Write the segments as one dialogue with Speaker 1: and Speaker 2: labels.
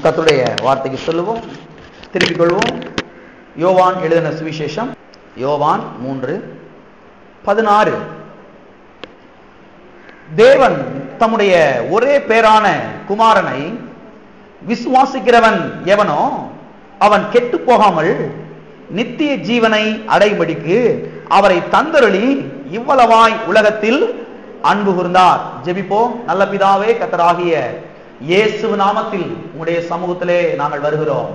Speaker 1: நம் கர்த்தருடைய வார்த்தைக்கு சொல்லுவோம், திருப்பிக் கொள்வோம். யோவான் எழுதின சுவிசேஷம் யோவான் 3:16. தேவன் தம்முடைய ஒரே பேரான குமாரனை விசுவாசிக்கிறவன் எவனோ அவன் கெட்டு போகாமல் நித்திய ஜீவனை அடையும்படிக்கு அவரை தந்தருளி இவ்வளவாய் உலகத்தில் அன்பு கூர்ந்தார். ஜெபிப்போம். நல்ல பிதாவே, கர்த்தராகிய இயேசு நாமத்தில் உம்முடைய சமூகத்திலே நாங்கள் வருகிறோம்.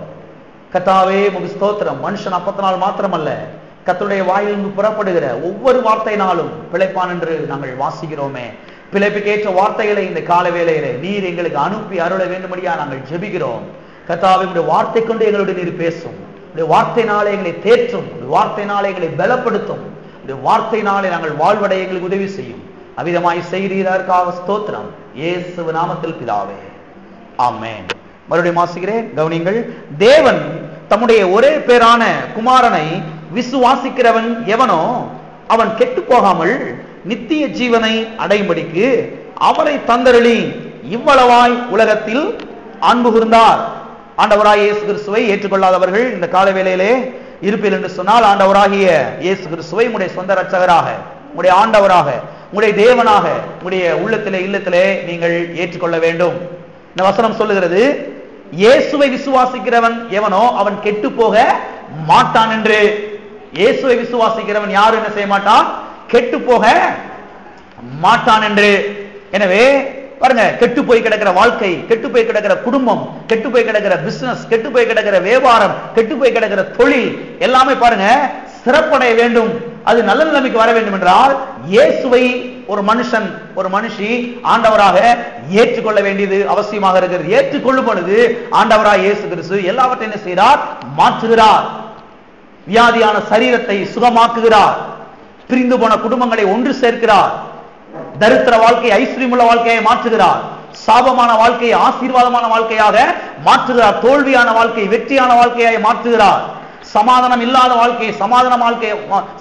Speaker 1: கர்த்தாவே, உமக்கு ஸ்தோத்திரம். மனுஷன் அப்பத்தினால் மாத்திரமல்ல, கர்த்தருடைய வாயிலிருந்து புறப்படுகிற ஒவ்வொரு வார்த்தையினாலும் பிழைப்பான் என்று நாங்கள் வாசிக்கிறோமே. பிழைப்புக்கேற்ற வார்த்தைகளை இந்த கால வேளையிலே நீர் எங்களுக்கு அனுப்பி அருள வேண்டும்படியா நாங்கள் ஜெபிக்கிறோம். கர்த்தாவே, உம்முடைய வார்த்தை கொண்டு எங்களுடைய நீர் பேசும். உம்முடைய வார்த்தையினாலே எங்களை தேற்றும். உம்முடைய வார்த்தையினாலே எங்களை பலப்படுத்தும். உம்முடைய வார்த்தையினாலே நாங்கள் வாழ்வடைய எங்களுக்கு உதவி செய்யும். அவிதமாய் செய்கிறதற்காக ஸ்தோத்திரம். இயேசு நாமத்தில் பிதாவே, ஆமென். மறுபடியும் வாசிக்கிறேன், கவனிங்கள். தேவன் தம்முடைய ஒரே பேரான குமாரனை விசுவாசிக்கிறவன் எவனோ அவன் கெட்டு போகாமல் நித்திய ஜீவனை அடையும்படிக்கு அவரை தந்தருளி இவ்வளவாய் உலகத்தில் அன்பு கூர்ந்தார். ஆண்டவராகிய இயேசு கிறிஸ்துவை ஏற்றுக்கொள்ளாதவர்கள் இந்த கால வேளையிலே இருப்பீர்கள் என்று சொன்னால், ஆண்டவராகிய இயேசு கிறிஸ்துவை உடைய சொந்த இரட்சகராக, உடைய ஆண்டவராக, உடைய தேவனாக உடைய உள்ளத்திலே இல்லத்திலே நீங்கள் ஏற்றுக்கொள்ள வேண்டும். இந்த வசனம் சொல்லுகிறது, இயேசுவை விசுவாசிக்கிறவன் எவனோ அவன் கெட்டு போக மாட்டான் என்று. இயேசுவை விசுவாசிக்கிறவன் யாரும் என்ன செய்ய மாட்டான்? கெட்டு போக மாட்டான் என்று. எனவே பாருங்க, கெட்டு போய் கிடக்கிற வாழ்க்கை, கெட்டு போய் கிடக்கிற குடும்பம், கெட்டு போய் கிடக்கிற பிசினஸ், கெட்டு போய் கிடக்கிற வியாபாரம், கெட்டு போய் கிடக்கிற தொழில் எல்லாமே பாருங்க சிறப்படைய வேண்டும். அது நல்ல நிலைமைக்கு வர வேண்டும் என்றால் இயேசுவை ஒரு மனுஷன், ஒரு மனுஷி ஆண்டவராக ஏற்றுக்கொள்ள வேண்டியது அவசியமாக இருக்கிறது. ஏற்றுக்கொள்ளும் பொழுது ஆண்டவராக இயேசு கிறிஸ்து எல்லாவற்றையும் என்ன செய்கிறார்? மாற்றுகிறார். வியாதியான சரீரத்தை சுகமாக்குகிறார். பிரிந்து போன குடும்பங்களை ஒன்று சேர்க்கிறார். தரித்திர வாழ்க்கையை ஐஸ்வர்யமுள்ள வாழ்க்கையை மாற்றுகிறார். சாபமான வாழ்க்கையை ஆசீர்வாதமான வாழ்க்கையாக மாற்றுகிறார். தோல்வியான வாழ்க்கையை வெற்றியான வாழ்க்கையாக மாற்றுகிறார். சமாதானம் இல்லாத வாழ்க்கையை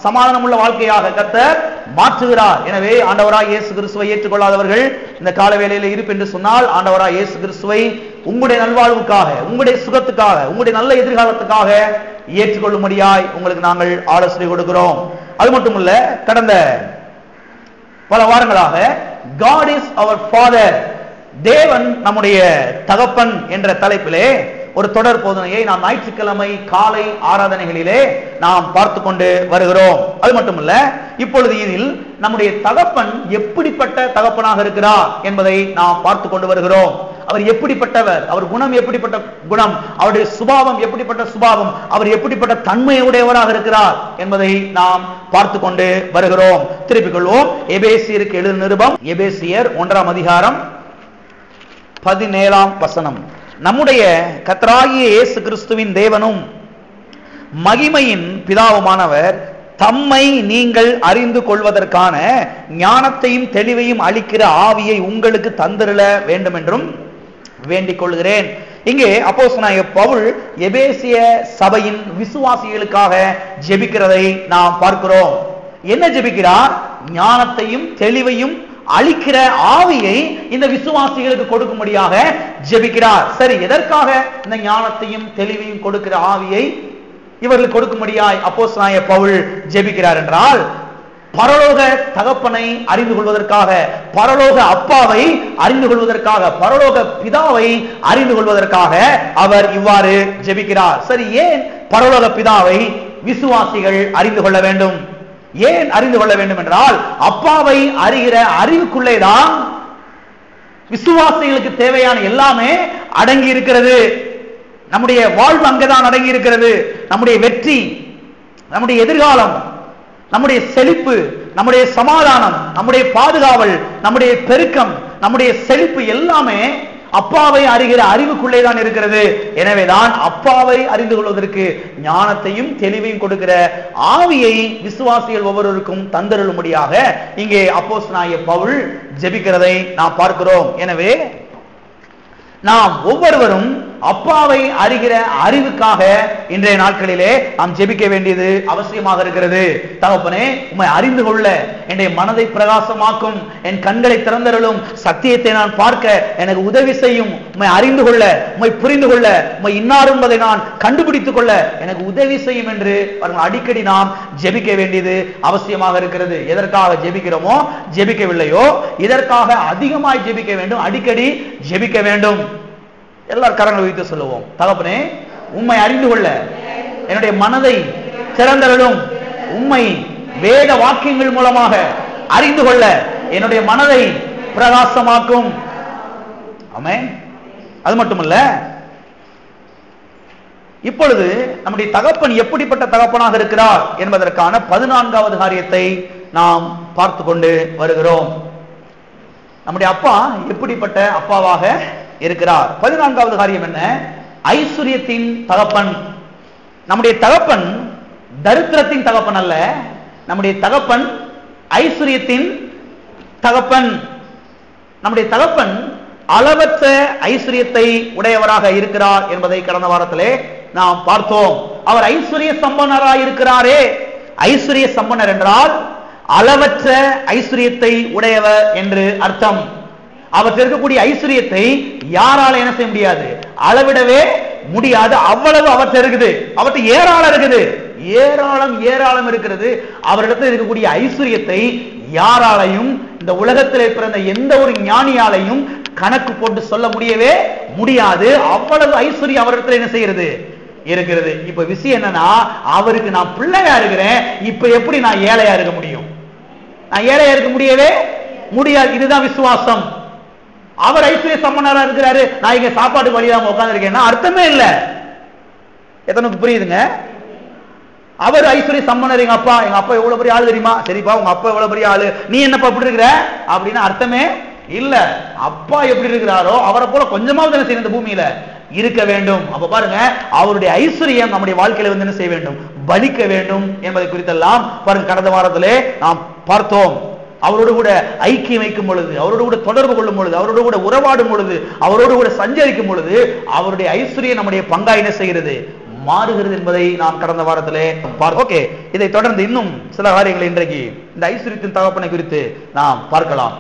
Speaker 1: சமாதானம் உள்ள வாழ்க்கையாக கர்த்தர் மாற்றுகிறார். எனவே ஆண்டவராய் இயேசு கிறிஸ்துவை ஏற்றுக்கொள்ளாதவர்கள் இந்த கால வேளையில இருப்பு என்று சொன்னால், ஆண்டவராய் இயேசு கிறிஸ்துவை உங்களுடைய நல்வாழ்வுக்காக, உங்களுடைய சுகத்துக்காக, உங்களுடைய நல்ல எதிர்காலத்துக்காக ஏற்றுக்கொள்ளும்படியாய் உங்களுக்கு நாங்கள் ஆலோசனை கொடுக்கிறோம். அது மட்டுமல்ல, கடந்த பல வாரங்களாக God is our Father, தேவன் நம்முடைய தகப்பன் என்ற தலைப்பிலே ஒரு தொடர் போதனையை நாம் ஞாயிற்றுக்கிழமை காலை ஆராதனைகளிலே நாம் பார்த்து கொண்டு வருகிறோம். அது மட்டுமல்ல, இப்பொழுது இதில் நம்முடைய தகப்பன் எப்படிப்பட்ட தகப்பனாக இருக்கிறார் என்பதை நாம் பார்த்து கொண்டு வருகிறோம். அவர் எப்படிப்பட்டவர், அவர் குணம் எப்படிப்பட்ட குணம், அவருடைய சுபாவம் எப்படிப்பட்ட சுபாவம், அவர் எப்படிப்பட்ட தன்மையுடையவராக இருக்கிறார் என்பதை நாம் பார்த்து கொண்டு வருகிறோம். திருப்பிக் கொள்வோம். எபேசியருக்கு எழுதின நிருபம், எபேசியர் 1ஆம் அதிகாரம் 17ஆம் வசனம். நம்முடைய கர்த்தராகிய இயேசு கிறிஸ்துவின் தேவனும் மகிமையின் பிதாவுமானவர் தம்மை நீங்கள் அறிந்து கொள்வதற்கான ஞானத்தையும் தெளிவையும் அளிக்கிற ஆவியை உங்களுக்கு தந்திரள வேண்டும் என்றும் வேண்டிக் கொள்கிறேன். இங்கே அப்போஸ்தலனாகிய பவுல் எபேசிய சபையின் விசுவாசிகளுக்காக ஜெபிக்கிறதை நாம் பார்க்கிறோம். என்ன ஜெபிக்கிறார்? ஞானத்தையும் தெளிவையும் அளிக்கிற ஆவியை இந்த விசுவாசிகளுக்கு கொடுக்கும்படியாக ஜெபிக்கிறார். சரி, எதற்காக இந்த ஞானத்தையும் தெளிவையும் கொடுக்கிற ஆவியை இவர்களுக்கு கொடுக்கும்படியாய் அப்போஸ்தலனாகிய பவுல் ஜெபிக்கிறார் என்றால், பரலோக தகப்பனை அறிந்து கொள்வதற்காக, பரலோக அப்பாவை அறிந்து கொள்வதற்காக, பரலோக பிதாவை அறிந்து கொள்வதற்காக அவர் இவ்வாறு ஜெபிக்கிறார். சரி, ஏன் பரலோக பிதாவை விசுவாசிகள் அறிந்து கொள்ள வேண்டும்? ஏன் அறிந்து கொள்ள வேண்டும் என்றால், அப்பாவை அறிகிற அறிவுக்குள்ளேதான் விசுவாசிகளுக்கு தேவையான எல்லாமே அடங்கி இருக்கிறது. நம்முடைய வாழ்வு அங்கேதான் அடங்கி இருக்கிறது. நம்முடைய வெற்றி, நம்முடைய எதிர்காலம், நம்முடைய செழிப்பு, நம்முடைய சமாதானம், நம்முடைய பாதுகாவல், நம்முடைய பெருக்கம், நம்முடைய செழிப்பு எல்லாமே அப்பாவை அறிகிற அறிவுக்குள்ளே தான் இருக்கிறது. எனவேதான் அப்பாவை அறிந்து கொள்வதற்கு ஞானத்தையும் தெளிவையும் கொடுக்கிற ஆவியை விசுவாசிகள் ஒவ்வொருவருக்கும் தந்தருளும்படியாக இங்கே அப்போஸ்தலனாகிய பவுல் ஜெபிக்கிறதை நாம் பார்க்கிறோம். எனவே நாம் ஒவ்வொருவரும் அப்பாவை அறிகிற அறிவுக்காக இன்றைய நாட்களிலே நாம் ஜெபிக்க வேண்டியது அவசியமாக இருக்கிறது. தகப்பனே, உம்மை அறிந்து கொள்ள என்னுடைய மனதை பிரகாசமாக்கும், என் கண்களை திறந்தருளும், சத்தியத்தை நான் பார்க்க எனக்கு உதவி செய்யும், உம்மை அறிந்து கொள்ள, உம்மை புரிந்து கொள்ள, உம்மை இன்னார் என்பதை நான் கண்டுபிடித்துக் கொள்ள எனக்கு உதவி செய்யும் என்று அடிக்கடி நாம் ஜெபிக்க வேண்டியது அவசியமாக இருக்கிறது. எதற்காக ஜெபிக்கிறோமோ ஜெபிக்கவில்லையோ இதற்காக அதிகமாய் ஜெபிக்க வேண்டும், அடிக்கடி ஜெபிக்க வேண்டும். எல்லாரும் கரங்களை வைத்து சொல்லுவோம். தகப்பனே, உம்மை அறிந்து கொள்ள என்னுடைய மனதை திறந்தருளும், உம்மை வேத வாக்கியங்கள் மூலமாக அறிந்து கொள்ள என்னுடைய மனதை பிரகாசமாக்கும். ஆமென். அது மட்டுமல்ல, இப்பொழுது நம்முடைய தகப்பன் எப்படிப்பட்ட தகப்பனாக இருக்கிறார் என்பதற்கான 14வது காரியத்தை நாம் பார்த்து கொண்டு வருகிறோம். நம்முடைய அப்பா எப்படிப்பட்ட அப்பாவாக இருக்கிறார்? 14வது காரியம் என்ன? ஐஸ்வர்யத்தின் தகப்பன். நம்முடைய தகப்பன் தரித்திரத்தின் தகப்பன் அல்ல, நம்முடைய தகப்பன் ஐஸ்வர்யத்தின் தகப்பன். நம்முடைய தகப்பன் அளவற்ற ஐஸ்வர்யத்தை உடையவராக இருக்கிறார் என்பதை கடந்த வாரத்திலே நாம் பார்த்தோம். அவர் ஐஸ்வர்ய சம்பன்னராக இருக்கிறாரே. ஐஸ்வர்ய சம்பன்னர் என்றால் அளவற்ற ஐஸ்வர்யத்தை உடையவர் என்று அர்த்தம். அவர் இருக்கக்கூடிய ஐஸ்வர்யத்தை யாரால என்ன செய்ய முடியாது, அளவிடவே முடியாது. அவ்வளவு அவற்றை இருக்குது, அவற்றை ஏராளம் இருக்குது, ஏராளம் இருக்கிறது. அவரிடத்தில் இருக்கக்கூடிய ஐஸ்வர்யத்தை யாராலையும், இந்த உலகத்திலே பிறந்த எந்த ஒரு ஞானியாலையும் கணக்கு போட்டு சொல்ல முடியவே முடியாது. அவ்வளவு ஐஸ்வர்யம் அவரிடத்தில் என்ன செய்கிறது, இருக்கிறது. இப்ப விஷயம் என்னன்னா, அவருக்கு நான் பிள்ளையா இருக்கிறேன், இப்ப எப்படி நான் ஏழையா இருக்க முடியும்? நான் ஏழையா இருக்க முடியவே முடியாது. இதுதான் விசுவாசம். அவர் ஐஸ்வர்ய சம்பன்னரா இருக்கிறாரு, நான் இங்க சாப்பாட்டுக்கு வழியாம உட்கார்ந்து இருக்கேன்னா அர்த்தமே இல்ல. எத்தனைக்கு புரியுதுங்க? அவர் ஐஸ்வர்ய சம்பன்னர். எங்க அப்பா எவ்வளவு பெரிய ஆளு தெரியுமா? சரிப்பா, உங்க அப்பா எவ்வளவு பெரிய ஆளு, நீ என்னப்பா இப்படி இருக்கிற அப்படின்னு அர்த்தமே இல்ல. அப்பா எப்படி இருக்கிறாரோ அவரை போல கொஞ்சமாவது என்ன செய்யணும், இந்த பூமியில இருக்க வேண்டும். அப்ப பாருங்க, அவருடைய ஐஸ்வர்யம் நம்முடைய வாழ்க்கையில வந்து என்ன செய்ய வேண்டும், பலிக்க வேண்டும் என்பதை குறித்தெல்லாம் பாருங்க கடந்த வாரத்திலே நாம் பார்த்தோம். அவரோடு கூட ஐக்கியம் வைக்கும் பொழுது, அவரோடு கூட தொடர்பு கொள்ளும் பொழுது, அவரோடு கூட உறவாடும் பொழுது, அவரோடு கூட சஞ்சரிக்கும் பொழுது அவருடைய ஐஸ்வர்யம் நம்முடைய பங்கா என்ன செய்கிறது, மாறுகிறது என்பதை நாம் கடந்த வாரத்திலே பார்த்தோம். ஓகே, இதை தொடர்ந்து இன்னும் சில காரியங்களை இன்றைக்கு இந்த ஐஸ்வர்யத்தின் தகப்பனை குறித்து நாம் பார்க்கலாம்.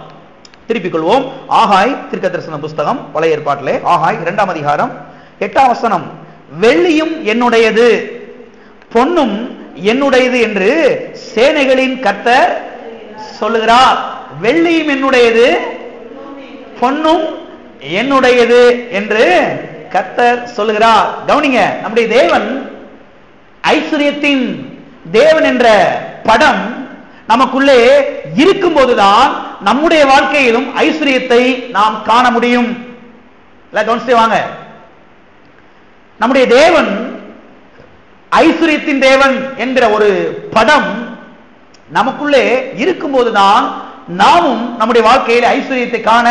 Speaker 1: திருப்பிக் கொள்வோம். ஆகாய் தீர்க்கதரிசன புஸ்தகம், பழைய ஏற்பாட்டிலே ஆகாய் 2ஆம் அதிகாரம் 8ஆம் வசனம். வெள்ளியும் என்னுடையது, பொன்னும் என்னுடையது என்று சேனைகளின் கர்த்தர் சொல்லுகிறார். வெள்ளியும் என்னுடையது, பொன்னும் என்னுடையது என்று கர்த்தர் சொல்லுகிறார். கவனிங்க, நம்முடைய தேவன் ஐஸ்வர்யத்தின் தேவன் என்ற படம் நமக்குள்ளே இருக்கும் போதுதான் நம்முடைய வாழ்க்கையிலும் ஐஸ்வர்யத்தை நாம் காண முடியும். வாங்க, நம்முடைய தேவன் ஐஸ்வர்யத்தின் தேவன் என்கிற ஒரு படம் நமக்குள்ளே இருக்கும் போதுதான் நாமும் நம்முடைய வாழ்க்கையில் ஐஸ்வர்யத்தை காண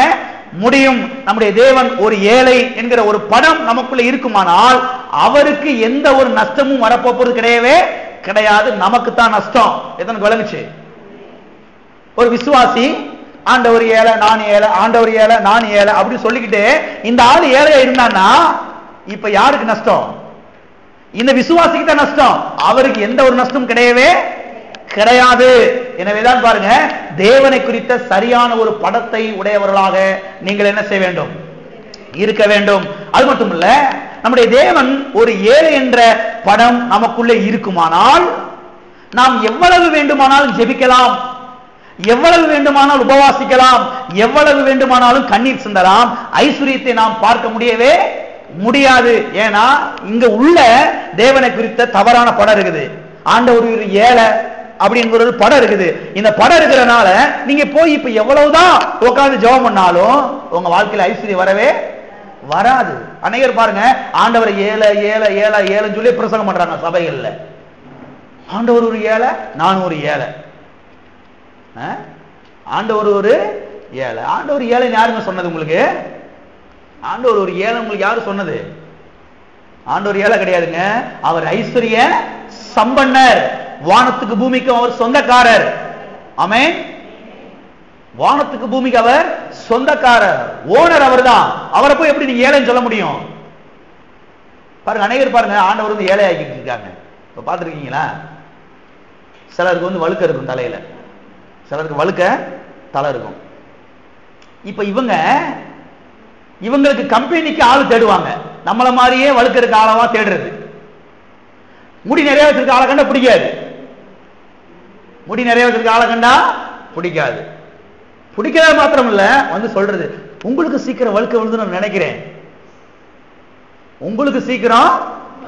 Speaker 1: முடியும். நம்முடைய தேவன் ஒரு ஏழை என்கிற ஒரு படம் நமக்குள்ளே இருக்குமானால் அவருக்கு எந்த ஒரு நஷ்டமும் வரப்போறது கிடையவே கிடையாது. நமக்கு தான் நஷ்டம். எத்தனை விளங்குச்சு? ஒரு விசுவாசி ஆண்டவர் ஏழை நான் ஏழை, ஆண்டவர் ஏழை நான் ஏழை அப்படி சொல்லிக்கிட்டு இந்த ஆள் ஏழையா இருந்தான்னா இப்ப யாருக்கு நஷ்டம்? இந்த விசுவாசிக்கு தான் நஷ்டம். அவருக்கு எந்த ஒரு நஷ்டம் கிடையவே கிடையாது. எனவேதான் பாருங்க, தேவனை குறித்த சரியான ஒரு படத்தை உடையவர்களாக நீங்கள் என்ன செய்ய வேண்டும், இருக்க வேண்டும். அது மட்டுமல்ல, நம்முடைய தேவன் ஒரு ஏழை என்ற படம் நமக்குள்ளே இருக்குமானால் நாம் எவ்வளவு வேண்டுமானாலும் ஜெபிக்கலாம், எவ்வளவு வேண்டுமானாலும் உபவாசிக்கலாம், எவ்வளவு வேண்டுமானாலும் கண்ணீர் சிந்தலாம், ஐஸ்வர்யத்தை நாம் பார்க்க முடியவே முடியாது. ஏன்னா இங்க உள்ள தேவனை குறித்த தவறான படம் இருக்குது. ஆண்டவர் ஒரு ஏழை அப்படிங்கிற ஒரு படம் இருக்குது. இந்த படம் இருக்கிறனால நீங்க போய் இப்ப எவ்வளவுதான் உட்கார்ந்து ஜெபம் பண்ணாலும் உங்க வாழ்க்கையில ஐஸ்வர்யம் வரவே வராது. அநேகர் பாருங்க, ஆண்டவர் ஏழை ஏழை ஏழை ஏழைன்னு சொல்லி பிரசங்கம் பண்றாங்க சபைகள்ல. ஆண்டவர் ஒரு ஏழை, நான் ஒரு ஏழை. ஆண்டவர் ஒரு ஏழை. ஆண்டவர் ஏழைன்னு யாருங்க சொன்னது உங்களுக்கு? ஆண்டவர் ஒரு ஏழை உங்களுக்கு யாரு சொன்னது? ஆண்டவர் ஏழை கிடையாதுங்க. அவர் ஐஸ்வர்ய சம்பன்னர். வானத்துக்கு பூமிக்கும் அவர் சொந்தக்காரர். ஆமென். வானத்துக்கு பூமிக்கு அவர் சொந்தக்காரர், ஓனர் அவர் தான். அவரை போய் எப்படி நீங்க ஏழைன்னு சொல்ல முடியும்? பாருங்க, அநேகர் பாருங்க ஆண்டவர் வந்து ஏழை ஆக்கிட்டு இருக்காங்க. இப்ப பார்த்துருக்கீங்களா? சிலருக்கு வந்து வழுக்க இருக்கும் தலையில, சிலருக்கு வழுக்க தலை இருக்கும். இப்ப இவங்களுக்கு கம்பெனிக்கு ஆள் தேடுவாங்க. நம்மள மாதிரியே வழுக்க இருக்க ஆளவா தேடுறது. முடி நிறைய வச்சிருக்க ஆளை கண்டா பிடிக்காது. முடி நிறைய வச்சிருக்க ஆளை கண்டா பிடிக்காது. பிடிக்காத மாத்திரம் இல்ல, வந்து சொல்றது உங்களுக்கு சீக்கிரம் வழுக்க விழுந்து நான் நினைக்கிறேன், உங்களுக்கு சீக்கிரம்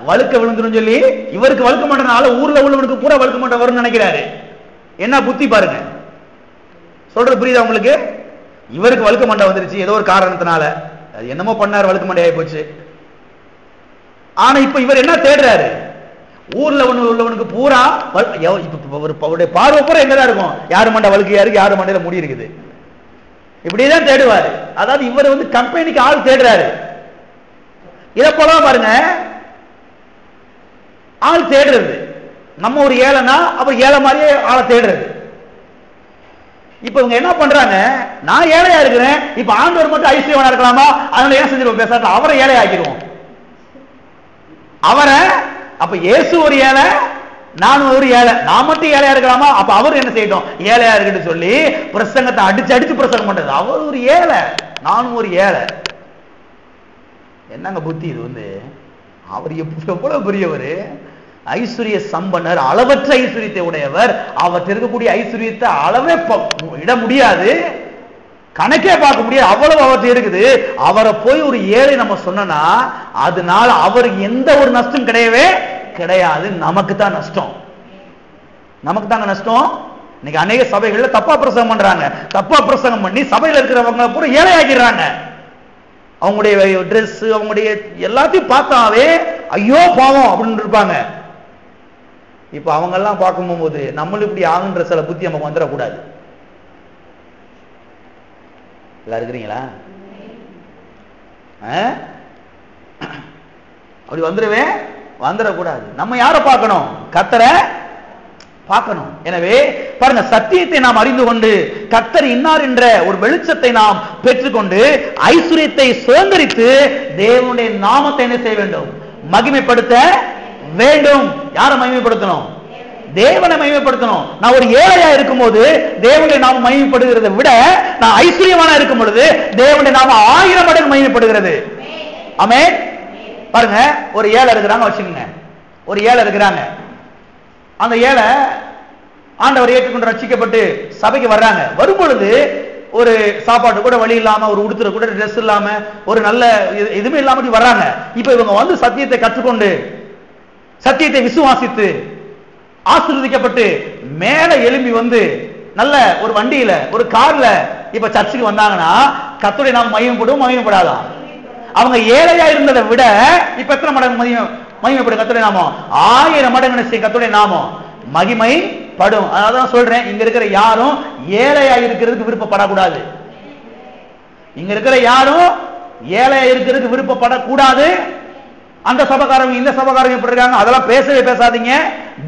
Speaker 1: வழுக்க விழுந்துரும் சொல்லி இவருக்கு வழுக்க மாட்டேனால ஊர்ல உள்ளவனுக்கு பூரா வழுக்க மாட்டேன் வரும்னு நினைக்கிறாரு. என்ன புத்தி பாருங்க. சொல்றது புரியுதா உங்களுக்கு? இவருக்கு வழுக்க மாட்டை வந்துருச்சு ஏதோ ஒரு காரணத்தினால, அது என்னமோ பண்ணாரு, வழுக்க மாட்டே ஆகி போச்சு. ஆனா இப்ப இவர் என்ன தேடுறாரு? ஊர்ல உள்ளவனுக்கு பூரா அவருடைய பார்வை பூரா எங்கதான் இருக்கும்? யாரு மண்டை வழுக்கையா இருக்கு, யாரு மண்டையில முடி இருக்குது, இப்படிதான் தேடுவாரு. அதாவது இவர் வந்து கம்பெனிக்கு ஆள் தேடுறாரு. இதை போல பாருங்க, ஆள் தேடுறது. நம்ம ஒரு ஏழைனா அப்புறம் ஏழை மாதிரியே ஆளை தேடுறது. இப்ப இவங்க என்ன பண்றாங்க? நான் ஏழையா இருக்கிறேன், இப்ப ஆண்டவர் மட்டும் ஐஸ்வர்யவனா இருக்கலாமா, அதனால ஏன் செஞ்சிருவோம் பேசாட்ட அவரை ஏழை ஆக்கிடுவோம். அவரை அப்ப இயேசு ஒரு ஏழை, நானும் ஒரு ஏழை, நான் மட்டும் ஏழையா இருக்கலாமா, அப்ப அவர் என்ன செய்யட்டும் ஏழையா இருக்குன்னு சொல்லி பிரசங்கத்தை அடிச்சு பிரசங்கம் பண்றது. அவர் ஒரு ஏழை, நானும் ஒரு ஏழை. என்னங்க புத்தி இது? வந்து அவர் எவ்வளவு பெரியவர், ஐஸ்வர்ய சம்பன்னர், அளவற்ற ஐஸ்வர்யத்தை உடையவர். அவர் இருக்கக்கூடிய ஐஸ்வர்யத்தை அளவே இட முடியாது, கணக்கே பார்க்க முடியாது, அவ்வளவு அவர்கிட்ட இருக்குது. அவரை போய் ஒரு ஏழை நம்ம சொன்னா அதனால அவருக்கு எந்த ஒரு நஷ்டம் கிடையவே கிடையாது. நமக்கு தான் நஷ்டம், நமக்கு தாங்க நஷ்டம். இன்னைக்கு அநேக சபைகள்ல தப்பா பிரசங்கம் பண்றாங்க. தப்பா பிரசங்கம் பண்ணி சபையில இருக்கிறவங்க பூரா ஏழை ஆக்கிடுறாங்க. அவங்களுடைய ட்ரெஸ், அவங்களுடைய எல்லாத்தையும் பார்த்தாவே ஐயோ பாவம் அப்படின்னு இருப்பாங்க. இப்ப அவங்க எல்லாம் பார்க்கும் போது நம்மளும் இப்படி ஆகுன்ற சில புத்தி நமக்கு வந்துடக்கூடாது. எல்லாம் இருக்கிறீங்களா? அப்படி வந்துடக்கூடாது. நம்ம யாரை பார்க்கணும்? கர்த்தரை பார்க்கணும். எனவே பாருங்க, சத்தியத்தை நாம் அறிந்து கொண்டு கர்த்தர் இன்னார் என்ற ஒரு வெளிச்சத்தை நாம் பெற்றுக்கொண்டு ஐஸ்வர்யத்தை சுதந்திரித்து தேவனுடைய நாமத்தை என்ன செய்ய வேண்டும்? மகிமைப்படுத்த வேண்டும். யாரை மகிமைப்படுத்தணும்? தேவனை மகிமைப்படுத்தணும். நான் ஒரு ஏழையா இருக்கும் போது தேவனுடைய நாம மகிமைப்படுகிறதை விட நான் ஐஸ்வர்யமான இருக்கும் பொழுது தேவனுடைய நாம 1000 மடங்கு மகிமைப்படுகிறது. ஆமென். பாருங்க, ஒரு ஏழை இருக்கிறாங்க வச்சுக்கோங்க, ஒரு ஏழை இருக்கிறாங்க. அந்த ஏழை ஆண்டவர் ஏற்றுக்கொண்டு ரட்சிக்கப்பட்டு சபைக்கு வர்றாங்க. வரும் பொழுது ஒரு சாப்பாடு கூட வழி இல்லாம, ஒரு உடுத்துற கூட ட்ரெஸ் இல்லாம, ஒரு நல்ல எதுவுமே இல்லாம வர்றாங்க. இப்ப இவங்க வந்து சத்தியத்தை கற்றுக்கொண்டு சத்தியத்தை விசுவாசித்து ஆசீர்வதிக்கப்பட்டு மேல எழும்பி வந்து நல்ல ஒரு வண்டியில ஒரு கார்ல இப்ப சர்ச்சுக்கு வந்தாங்கன்னா கர்த்தருடைய நாமம் மகிமைப்படும், மகிமைப்படாதா? அவங்க ஏழையா இருந்ததை விட இப்ப எத்தனை மடங்கு மகிமைப்படும் கர்த்தருடைய நாமம்? 1000 மடங்கு கர்த்தருடைய நாமம் மகிமைப்படும். அதான் சொல்றேன், இங்க இருக்கிற யாரும் ஏழையா இருக்கிறதுக்கு விருப்பப்படக்கூடாது. இங்க இருக்கிற யாரும் ஏழையா இருக்கிறதுக்கு விருப்பப்படக்கூடாது. அந்த சபைக்காரங்க இந்த சபைக்காரங்க எப்படி இருக்காங்க அதெல்லாம் பேசவே பேசாதீங்க.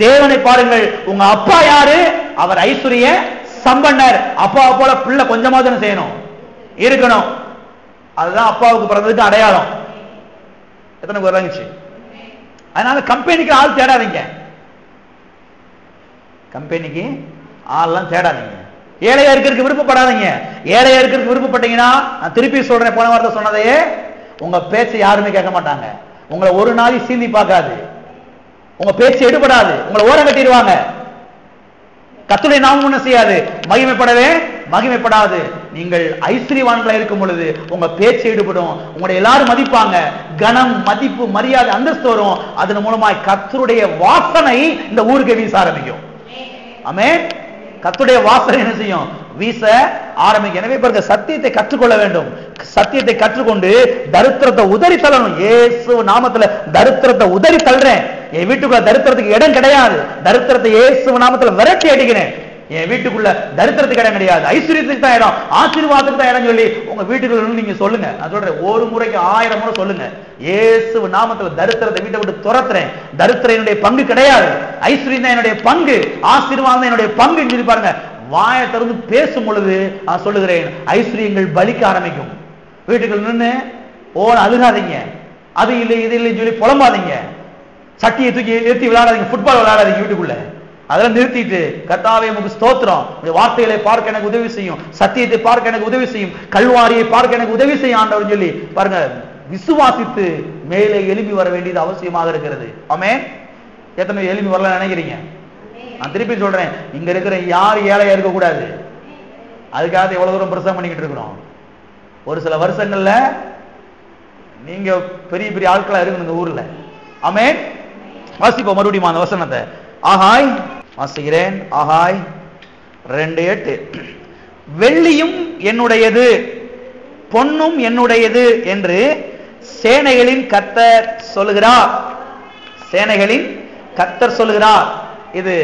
Speaker 1: தேவனை பாருங்கள். உங்க அப்பா யாரு? அவர் ஐஸ்வர்ய சம்பன்னர். அப்பா போல பிள்ளை கொஞ்சமாவது செய்யணும், இருக்கணும். அதுதான் அப்பாவுக்கு பிறந்ததுக்கு அடையாளம். எத்தனை பேர் இருந்துச்சு? அதனால கம்பெனிக்கு ஆள் தேடாதீங்க, கம்பெனிக்கு ஆள்லாம் தேடாதீங்க. ஏழையா இருக்கிறதுக்கு விருப்பப்படாதீங்க. ஏழையா இருக்கிறதுக்கு விருப்பப்பட்டீங்கன்னா நான் திருப்பி சொல்றேன், போன வாரத்தை சொன்னதையே, உங்க பேச்சை யாருமே கேட்க மாட்டாங்க. உங்களை ஒரு நாளை சீந்தி பார்க்காது, உங்க பேச்சு எடுபடாது, உங்களை ஓரம் கட்டிடுவாங்க. கர்த்தருடைய நாமம் என்ன செய்யாது? மகிமைப்படாது. நீங்கள் ஐஸ்வர்யவான்களா இருக்கும் பொழுது உங்க பேச்சு ஈடுபடும், உங்களுடைய எல்லாரும் மதிப்பாங்க, கனம், மதிப்பு, மரியாதை, அந்தஸ்து வரும். அதன் மூலமாய் கர்த்தருடைய வாசனை இந்த ஊருக்கு வீச ஆரம்பிக்கும். ஆமென். கர்த்தருடைய வாசனை என்ன செய்யும்? வீச ஆரம்பிக்கும். எனவே பாருங்க, சத்தியத்தை கற்றுக்கொள்ள வேண்டும். சத்தியத்தை கற்றுக்கொண்டு தரித்திரத்தை உதறி தள்ளணும். இயேசு நாமத்துல தரித்திரத்தை உதறி தள்ளுறேன். என் வீட்டுக்குள்ள தரித்திரத்துக்கு இடம் கிடையாது. தரித்திரத்தை இயேசு நாமத்துல விரட்டி அடிக்கிறேன். என் வீட்டுக்குள்ள தரித்திரத்துக்கு இடம் கிடையாது, ஐஸ்வர்யத்துக்கு தான் இடம், ஆசீர்வாதத்துக்கு தான் இடம் சொல்லி உங்க வீட்டுக்குள்ள நீங்க சொல்லுங்க. நான் சொல்றேன், ஒரு முறைக்கு 1000 முறை சொல்லுங்க. இயேசு நாமத்துல தரித்திரத்தை வீட்டை விட்டு துரத்துறேன். தரித்திரம் என்னுடைய பங்கு கிடையாது, ஐஸ்வர்யம் தான் என்னுடைய பங்கு, ஆசீர்வாதம் தான் என்னுடைய பங்கு சொல்லி பாருங்க. வாயை திறந்து பேசும் பொழுது நான் சொல்லுகிறேன், ஐஸ்வர்யங்கள் பலிக்க ஆரம்பிக்கும். வீட்டுக்குள்ள நின்று ஓன அழுகாதீங்க. அது இல்லை இது இல்லைன்னு சொல்லி புலம்பாதீங்க. சட்டியை தூக்கி நிறுத்தி விளையாடாதீங்க, ஃபுட்பால் விளையாடாதீங்க வீட்டுக்குள்ள. அதெல்லாம் நிறுத்திட்டு, கர்த்தாவே உமக்கு ஸ்தோத்திரம், வார்த்தைகளை பார்க்க எனக்கு உதவி செய்யும், சத்தியத்தை பார்க்க எனக்கு உதவி செய்யும், கல்வாரியை பார்க்க எனக்கு உதவி செய்யும் ஆண்டவர் சொல்லி பாருங்க, விசுவாசித்து மேலே எழுப்பி வர வேண்டியது அவசியமாக இருக்கிறது. ஆமென். எத்தனை எழுப்பி வரல நினைக்கிறீங்க? நான் திருப்பி சொல்றேன், இங்க இருக்கிற யார் ஏழையா இருக்க கூடாது. அதுக்காக எவ்வளவு தூரம் பிரசங்கம் பண்ணிக்கிட்டு இருக்கிறோம். ஒரு சில வருஷங்கள்ல நீங்க பெரிய பெரிய ஆட்களா இருக்கணும் இந்த ஊர்ல. ஆமென். வாசிப்போம் மறுபடியும் அந்த வசனத்தை. ஆகாய், வாசிக்கிறேன். ஆகாய் 2:8. வெள்ளியும் என்னுடையது, பொன்னும் என்னுடையது என்று சேனைகளின் கர்த்தர் சொல்லுகிறார். சேனைகளின் கர்த்தர் சொல்லுகிறார். இது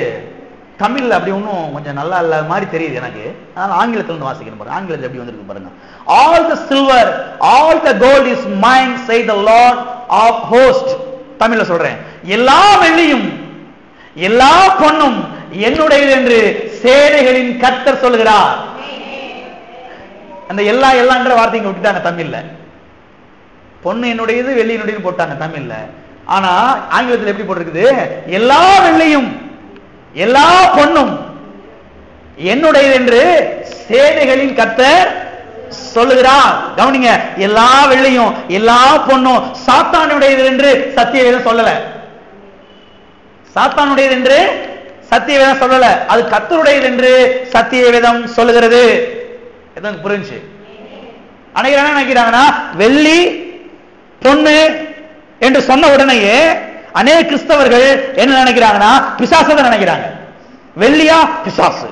Speaker 1: தமிழ்ல அப்படி ஒன்றும் கொஞ்சம் நல்லா இல்ல மாதிரி தெரியுது எனக்கு. அதனால ஆங்கிலத்தில் வந்து வாசிக்கிறேன் பாருங்க. ஆங்கிலத்தில் எப்படி வந்திருக்கு பாருங்க. All the silver, all the gold is mine, say the Lord of hosts. தமிழ்ல சொல்றேன், எல்லா வெள்ளியும் எல்லா பொன்னும் என்னுடையது என்று சேனைகளின் கர்த்தர் சொல்லுகிறார். அந்த எல்லா எல்லான்ற வார்த்தைங்க விட்டுட்டாங்க தமிழ்ல. பொண்ணு என்னுடையது வெள்ளி என்னுடையது போட்டாங்க தமிழ்ல. ஆனா ஆங்கிலத்தில் எப்படி போட்டிருக்குது? எல்லா வெள்ளியும் எல்லா பொன்னும் என்னுடையது என்று சேனைகளின் கர்த்தர் சொல்லுகிறார். கவனிங்க, எல்லா வெள்ளியும் எல்லா பொன்னும் சாத்தானுடையது என்று சத்தியவேதம் சொல்லல. சாத்தானுடையது என்று சத்தியவேதம் சொல்லல, அது கர்த்தருடையது என்று சத்தியவேதம் சொல்லுகிறது. எதுவும் புரிஞ்சு? அனைவரும் என்ன நினைக்கிறாங்கன்னா, வெள்ளி பொண்ணு என்று சொன்ன உடனேயே அநேக கிறிஸ்தவர்கள் என்ன நினைக்கிறாங்கன்னா, பிசாசு நினைக்கிறாங்க. வெள்ளியா பிசாசு,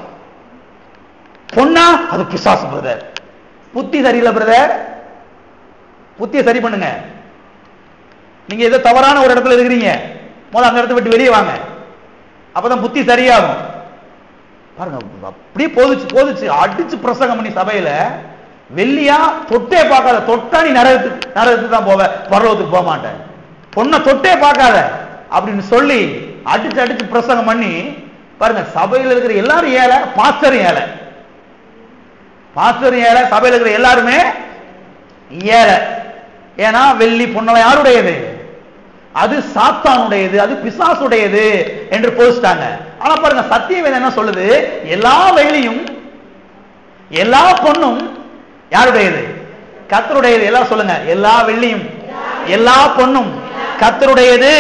Speaker 1: பொண்ணா அது பிசாசு. பிரதர் புத்தி சரியில்லை பிரதர், புத்தியை சரி பண்ணுங்க. நீங்க ஏதோ தவறான ஒரு இடத்துல இருக்கிறீங்க, முதல்ல அந்த இடத்தை விட்டு வெளியே வாங்க, அப்பதான் புத்தி சரியாகும். பாருங்க, அப்படியே போதிச்சு அடிச்சு பிரசங்கம் பண்ணி சபையில, வெள்ளியா தொட்டே பார்க்காத, தொட்டா நீ நரகத்துக்கு தான் போவ, பரலோகத்துக்கு போக மாட்டேன், பொண்ணை தொட்டே பார்க்காத அப்படின்னு சொல்லி அடிச்சு பிரசங்கம் பண்ணி பாருங்க, சபையில் இருக்கிற எல்லாரும் ஏழை, பாஸ்டரும் ஏழை, பாஸ்டரும் ஏழை, சபையில் இருக்கிற எல்லாருமே ஏழை. ஏன்னா வெள்ளி பொண்ணெல்லாம் யாருடையது? அது சாத்தானுடையது, அது பிசாசுடையது என்று போதிச்சிட்டாங்க. ஆனா பாருங்க, சத்தியவேதம் என்ன சொல்லுது? எல்லா வெள்ளியும் எல்லா பொண்ணும் யாருடையது? கர்த்தருடையது. எல்லாம் சொல்லுங்க, எல்லா வெள்ளியும் எல்லா பொண்ணும் கர்த்தருடையது.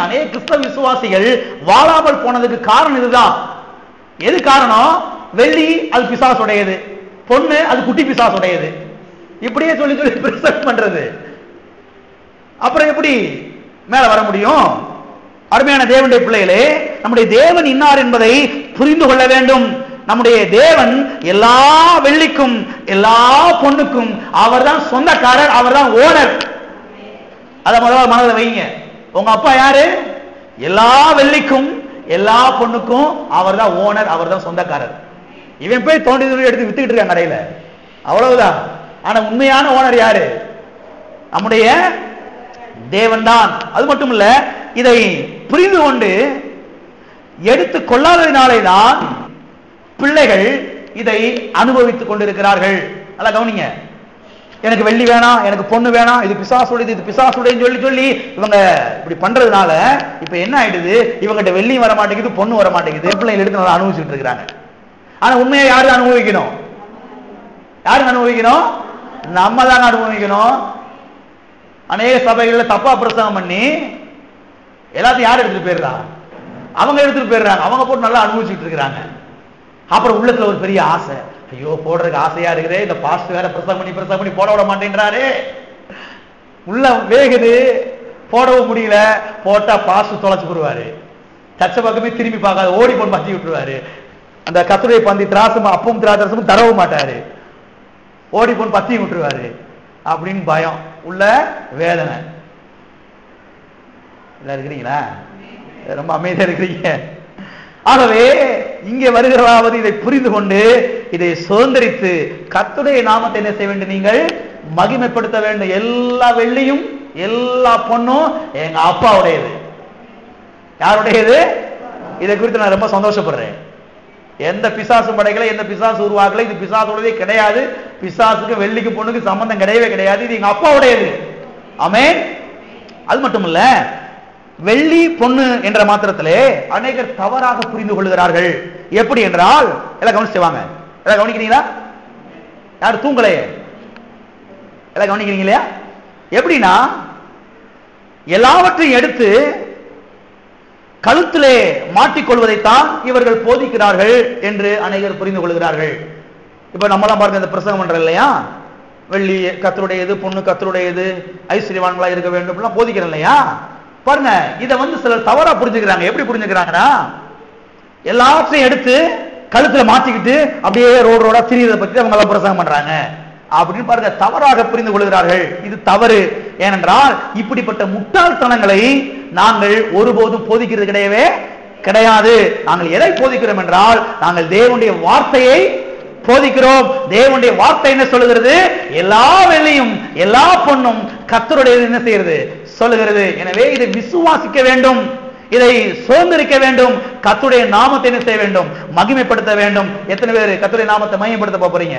Speaker 1: அநேக கிறிஸ்தவ விசுவாசிகள் வாழாமல் போனதுக்கு காரணம் இதுதான். எது காரணம்? வெள்ளி அது பிசாசுடையது, பொண்ணு அது குட்டி பிசாசுடையது, இப்படியே சொல்லி சொல்லி பிரசங்கம் பண்றது. அப்புறம் எப்படி மேல வர முடியும்? அருமையான தேவனுடைய பிள்ளைகளே, நம்முடைய தேவன் இன்னார் என்பதை புரிந்து கொள்ள வேண்டும். நம்முடைய தேவன் எல்லா வெள்ளிக்கும் எல்லா பொண்ணுக்கும் அவர் தான் சொந்தக்காரர், அவர் தான் ஓனர். அத முதல்ல மனதில் வைங்க. உங்க அப்பா யாரு? எல்லா வெள்ளிக்கும் எல்லா பொண்ணுக்கும் அவர் தான் ஓனர், அவர் தான் சொந்தக்காரர். இவன் போய் தோண்டி எடுத்து வித்துக்கிட்டு இருக்கான் கடையில, அவ்வளவுதான். ஆனா உண்மையான ஓனர் யாரு? நம்முடைய தேவன் தான். அது மட்டும் இல்ல, இதை புரிந்து கொண்டு எடுத்து கொள்ளாததினாலே தான் பிள்ளைகள் இதை அனுபவித்துக் கொண்டிருக்கிறார்கள். நல்லா கவனிங்க. எனக்கு வெள்ளி வேணாம், எனக்கு பொண்ணு வேணாம், இது பிசாசுடையது, இது பிசாசுடையன்னு சொல்லி சொல்லி இவங்க இப்படி பண்றதுனால இப்ப என்ன ஆயிடுது? இவங்கிட்ட வெள்ளியும் வர மாட்டேங்குது, பொண்ணு வர மாட்டேங்குது, பிள்ளைகள் எடுத்து நல்லா அனுபவிச்சுட்டு இருக்கிறாங்க. ஆனா உண்மையை யாரு அனுபவிக்கணும்? யாரு அனுபவிக்கணும்? நம்ம தாங்க அனுபவிக்கணும். அநேக சபைகள்ல தப்பா பிரசங்கம் பண்ணி எல்லாத்தையும் யார் எடுத்துட்டு போயிடுறா? அவங்க எடுத்துட்டு போயிடுறாங்க. அவங்க போட்டு நல்லா அனுபவிச்சுட்டு இருக்கிறாங்க. அப்புறம் உள்ளத்துல ஒரு பெரிய ஆசை, ஐயோ போடுறதுக்கு ஆசையா இருக்குதே, இந்த பாஸ்ட் வேற பிரசங்கம் பண்ணி போட விட மாட்டேன்றாரு, உள்ள வேகுது, போடவும் முடியல, போட்டா பாஸ்ட் தொலைச்சு போடுவாரு, சச்ச பக்கமே திரும்பி பார்க்காத ஓடி போட்டு மாற்றி விட்டுருவாரு, அந்த கத்துரை பந்தி திராசம் அப்பவும் திராசமும் தரவும் மாட்டாரு, ஓடி போட்டு பத்தி விட்டுருவாரு அப்படின்னு பயம், உள்ள வேதனை. எல்லாம் இருக்கிறீங்களா? ரொம்ப அமைதியா இருக்கிறீங்க. ஆகவே இங்கே வருகிறதாவது இதை புரிந்து கொண்டு இதை சுதந்திரித்து கர்த்தருடைய நாமத்தை என்ன செய்ய வேண்டும்? நீங்கள் மகிமைப்படுத்த வேண்டும். எல்லா வெள்ளியும் எல்லா பொண்ணும் எங்க அப்பாவுடையது. யாருடையது? இதை குறித்து நான் ரொம்ப சந்தோஷப்படுறேன். எந்த பிசாசு படைகளை, எந்த பிசாசு உருவாக்கல, இது பிசாசுடையதே கிடையாது. பிசாசுக்கு வெள்ளிக்கு பொண்ணுக்கு சம்பந்தம் கிடையவே கிடையாது. இது எங்க அப்பாவுடையது. ஆமென். அது மட்டுமல்ல, வெள்ளி பொண்ணு என்ற மாத்திரத்திலே அநேகர் தவறாக புரிந்து கொள்கிறார்கள். எப்படி என்றால், எல்லாம் கவனிச்சு வாங்க. எல்லாம் கவனிக்கிறீங்களா? யாரும் தூங்கலையே? எல்லாம் கவனிக்கிறீங்க இல்லையா? எப்படின்னா, எல்லாவற்றையும் எடுத்து கழுத்திலே மாட்டிக்கொள்வதைத்தான் இவர்கள் போதிக்கிறார்கள் என்று அநேகர் புரிந்து கொள்கிறார்கள். இப்ப நம்மளாம் பாருங்க, இந்த பிரசங்கம் பண்ற இல்லையா, வெள்ளி கர்த்தருடையது, பொண்ணு கர்த்தருடையது, ஐஸ்வர்யவான்களா இருக்க வேண்டும் எல்லாம் போதிக்கிறோம் இல்லையா? பாருங்க, இதை சிலர் தவறா புரிஞ்சுக்கிறாங்க. எப்படி புரிஞ்சுக்கிறாங்கன்னா, எல்லாத்தையும் எடுத்து கழுத்துல மாட்டிக்கிட்டு அப்படியே ரோடு ரோடா திரியதை பத்தி அவங்க எல்லாம் பிரசங்கம் பண்றாங்க அப்படின்னு பாருங்க, தவறாக புரிந்து கொள்கிறார்கள். இது தவறு. ஏனென்றால் இப்படிப்பட்ட முட்டாள்தனங்களை நாங்கள் ஒருபோதும் போதிக்கிறது கிடையவே கிடையாது. நாங்கள் எதை போதிக்கிறோம் என்றால், நாங்கள் தேவனுடைய வார்த்தையை போதிக்கிறோம். தேவனுடைய வார்த்தை என்ன சொல்லுகிறது? எல்லா வெள்ளியும் எல்லா பொண்ணும் கர்த்தருடையது என்ன செய்கிறது சொல்லுகிறது. எனவே இதை விசுவாசிக்க வேண்டும், இதை சுதந்திரிக்க வேண்டும், கர்த்தருடைய நாமத்தை என்ன செய்ய வேண்டும்? மகிமைப்படுத்த வேண்டும். எத்தனை பேர் கர்த்தருடைய நாமத்தை மகிமைப்படுத்த போறீங்க?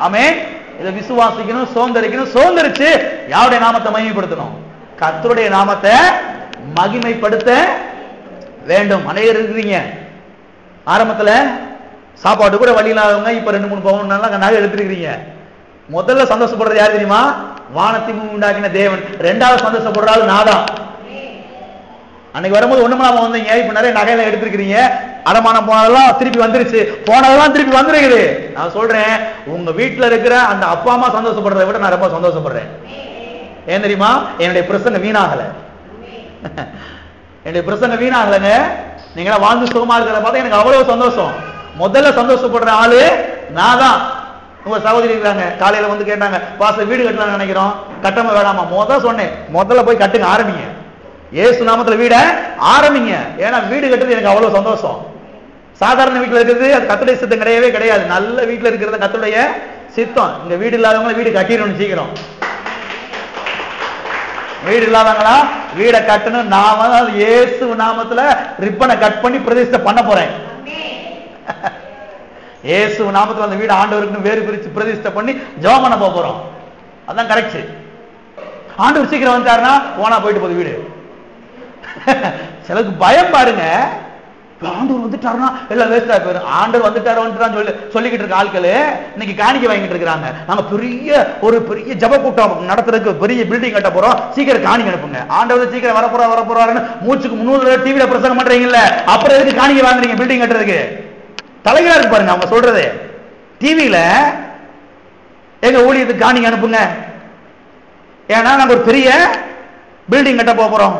Speaker 1: ஆமென். இதை விசுவாசிக்கணும், சுதந்திரிக்கணும். சுதந்திரிச்சு யாருடைய நாமத்தை மகிமைப்படுத்தணும்? கர்த்தருடைய நாமத்தை மகிமைப்படுத்த வேண்டும். அநேகர் இருக்கிறீங்க, ஆரம்பத்துல சாப்பாடு கூட வழி இல்லாதவங்க இப்ப 2-3 பவுன் நகை எடுத்துருக்கீங்க. முதல்ல சந்தோஷப்படுறது யாரு தெரியுமா? வானத்தை உண்டாக்கின தேவன். ரெண்டாவது சந்தோஷப்படுறாள் நாதான். அன்னைக்கு வரும்போது ஒண்ணுமா வந்தீங்க, இப்ப நிறைய நகையெல்லாம் எடுத்திருக்கிறீங்க. அடமானம் போனதெல்லாம் திருப்பி வந்துருச்சு, போனதெல்லாம் திருப்பி வந்துருக்குது. நான் சொல்றேன், உங்க வீட்டுல இருக்கிற அந்த அப்பா அம்மா சந்தோஷப்படுறதை விட நான் ரொம்ப சந்தோஷப்படுறேன். ஏன் தெரியுமா? என்னுடைய பிரசங்க வீணாகல. என்னுடைய பிரசங்க வீணாகலங்க. நீங்க வாழ்ந்து சுகமா இருக்கிறத பார்த்தா எனக்கு அவ்வளவு சந்தோஷம். முதல்ல சந்தோஷப்படுற ஆளு நான் தான். உங்க சகோதரி இருக்காங்க, காலையில வந்து கேட்டாங்க, பாஸ்டர் வீடு கட்டலாம்னு நினைக்கிறோம், கட்டமா வேணாமா? சொன்னேன், முதல்ல போய் கட்டுங்க, ஆரம்பிங்க. இயேசு நாமத்துல வீட ஆரம்பிங்க. ஏன்னா வீடு கட்டுறது எனக்கு அவ்வளவு சந்தோஷம். சாதாரண வீட்டுல இருக்கிறது அது கர்த்தருடைய சித்தம் கிடையவே கிடையாது. நல்ல வீட்டுல இருக்கிறது கர்த்தருடைய சித்தம். இங்க வீடு இல்லாதவங்க வீடு கட்டிடணும் சீக்கிரம். வீடு இல்லாதவங்களா வீடை கட்டணும். நாம இயேசு நாமத்துல ரிப்பனை கட் பண்ணி பிரதிஷ்டை பண்ண போறேன். இயேசு நாமத்துல அந்த வீடு ஆண்டவருக்கு வேறு பிரிச்சு பிரதிஷ்டை பண்ணி ஜெபம் பண்ண போறோம். அதான் கரெக்ட். ஆண்டவர் சீக்கிரம் வந்துட்டாருன்னா போனா போயிட்டு போகுது வீடு. சிலருக்கு பயம் பாருங்க, ஆண்டவர் வந்துட்டாருன்னா எல்லாம் வேஸ்டா போயிடும். ஆண்டவர் வந்துட்டாரு சொல்லிக்கிட்டு இருக்க ஆட்கள் இன்னைக்கு காணிக்கை வாங்கிட்டு இருக்காங்க. நாங்க ஒரு பெரிய ஜப கூட்டம் நடத்துறதுக்கு பெரிய பில்டிங் கட்ட போறோம், சீக்கிரம் காணிக்கை அனுப்புங்க. ஆண்டவர் சீக்கிரம் வரப்போறாருன்னு மூச்சுக்கு 300 டிவில பிரசங்கம் பண்றீங்கல்ல, அப்புறம் எதுக்கு காணிக்கை வாங்குறீங்க பில்டிங் கட்டுறதுக்கு? தலைகளா இருக்கு பாருங்க அவங்க சொல்றது. டிவியில எங்க ஊழியத்துக்கு காணிக்கை அனுப்புங்க, ஏன்னா நாங்க ஒரு பெரிய பில்டிங் கட்ட போறோம்.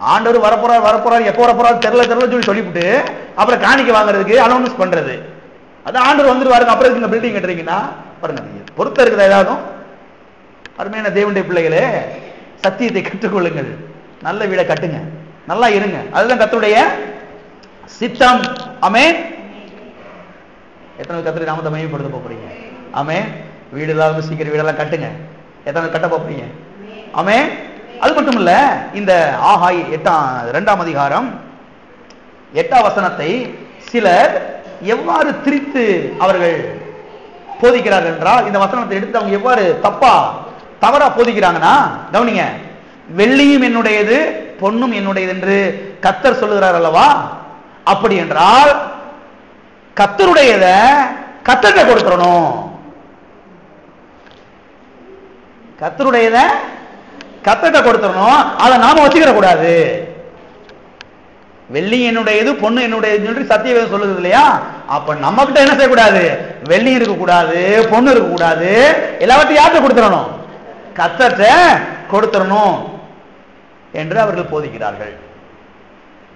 Speaker 1: ஆண்டவர் வரப்போறாரு எப்போ வரப்போறாரு தெரியல சொல்லிவிட்டு அப்புறம் காணிக்கை வாங்குறதுக்கு அனௌன்ஸ் பண்றது. அது ஆண்டவர் வந்துருவாருங்க, அப்புறம் நீங்க பில்டிங் கட்டுறீங்கன்னா பாருங்க, பொறுத்த இருக்குதா ஏதாவது? அருமையான தேவனுடைய பிள்ளைகளே, சத்தியத்தை கற்றுக்கொள்ளுங்கள், நல்ல வீடை கட்டுங்க, நல்லா இருங்க. அதுதான் கர்த்தருடைய சித்தம். ஆமென். எத்தனை கர்த்தருடைய நாமத்தை மகிமைப்படுத்த போறீங்க? ஆமென். வீடு இல்லாத சீக்கிரம் வீடெல்லாம் கட்டுங்க. எத்தனை கட்ட போறீங்க? ஆமென். அது மட்டும் இல்ல, இந்த ஆகாய் 2ஆம் அதிகாரம் 8ஆம் வசனத்தை சிலர் எவ்வாறு திரித்து அவர்கள் போதிக்கிறார்கள் என்றால், இந்த வசனத்தை எடுத்து அவங்க எவ்வாறு தவறா போதிக்கிறாங்கன்னா, கவனிங்க, வெள்ளியும் என்னுடையது பொன்னும் என்னுடையது என்று கர்த்தர் சொல்லுகிறார் அல்லவா? அப்படி என்றால் கர்த்தருடையத கர்த்தர்ட்ட கொடுத்துறணும். கர்த்தருடையத கர்த்தர்ட்ட கொடுத்துறணும், அதை நாம வச்சுக்கிற கூடாது. வெள்ளி என்னுடையது பொண்ணு என்னுடையது சொல்லி சத்தியவேதம் சொல்லுது இல்லையா? அப்ப நம்ம கிட்ட என்ன செய்யக்கூடாது? வெள்ளி இருக்கக்கூடாது, பொண்ணு இருக்கக்கூடாது. எல்லாவற்றையும் யார்கிட்ட கொடுத்துடணும்? கர்த்தர்ட்ட கொடுத்துடணும் என்று அவர்கள் போதிக்கிறார்கள்.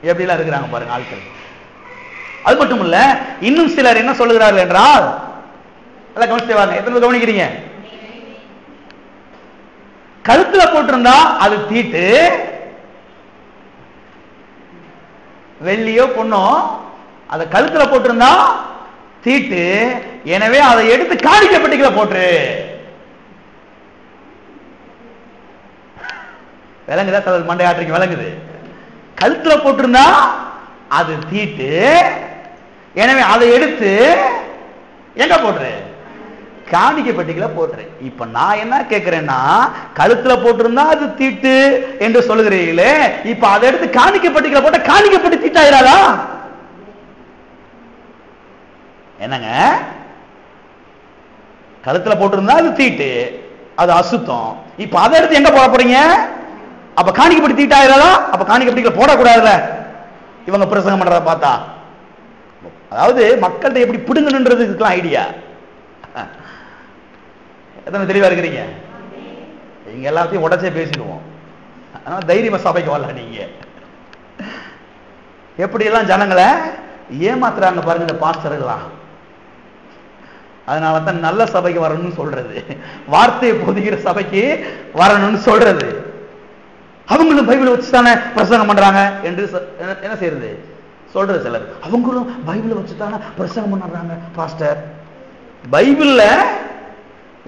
Speaker 1: எப்படிலாம் இருக்கிறாங்க பாருங்க ஆட்கள். அது மட்டும் இல்ல, இன்னும் சிலர் என்ன சொல்லுகிறார்கள் என்றால், எல்லாம் கவனிச்சுவாங்க, எத்தனை கவனிக்கிறீங்க? கழுத்துல போட்டிருந்தா அது தீட்டு, வெள்ளியோ பொண்ணோ அதை கழுத்துல போட்டிருந்தா தீட்டு, எனவே அதை எடுத்து காணிக்கை பெட்டிக்குள்ள போட்டுரு. விளங்குதா? சில மண்டையாற்றுக்கு விளங்குது. கழுத்துல போட்டிருந்தா அது தீட்டு, எனவே அதை எடுத்து எங்க போட்டுரு? காணிக்கை பெட்டிகளை போட்டுறேன். இப்ப நான் என்ன கேட்கிறேன்னா, கழுத்துல போட்டிருந்தா அது தீட்டு என்று சொல்லுகிறீங்களே, இப்ப அதை எடுத்து காணிக்கை பெட்டிகளை போட்ட காணிக்கை பெட்டி தீட்டாயிராதா? என்னங்க, கழுத்துல போட்டிருந்தா அது தீட்டு, அது அசுத்தம். இப்ப அதை எடுத்து எங்க போட போறீங்க? அப்ப காணிக்கை பெட்டி தீட்டாயிராதா? அப்ப காணிக்கை பெட்டிகளை போடக்கூடாதுல இவங்க பிரசங்கம் பண்றத பார்த்தா. அதாவது மக்கள்கிட்ட எப்படி பிடுங்கணுன்றதுக்கு ஐடியா. எத்தனை தெளிவா இருக்கிறீங்க? இங்க எல்லாத்தையும் உடச்சே பேசிடுவோம். அதனால தைரியமா சபைக்கு வரல. நீங்க எப்படி எல்லாம் ஜனங்களை ஏமாத்துறாங்க பாருங்க இந்த பாஸ்டர்கள்லாம். அதனாலதான் நல்ல சபைக்கு வரணும்னு சொல்றது, வார்த்தையை போதிக்கிற சபைக்கு வரணும்னு சொல்றது. அவங்களும் பைபிளை வச்சுதானே பிரசங்கம் பண்றாங்க என்று என்ன செய்யறது சொல்றது சிலர். அவங்களும் பைபிளை வச்சுதானே பிரசங்கம் பண்றாங்க பாஸ்டர். பைபிள்ல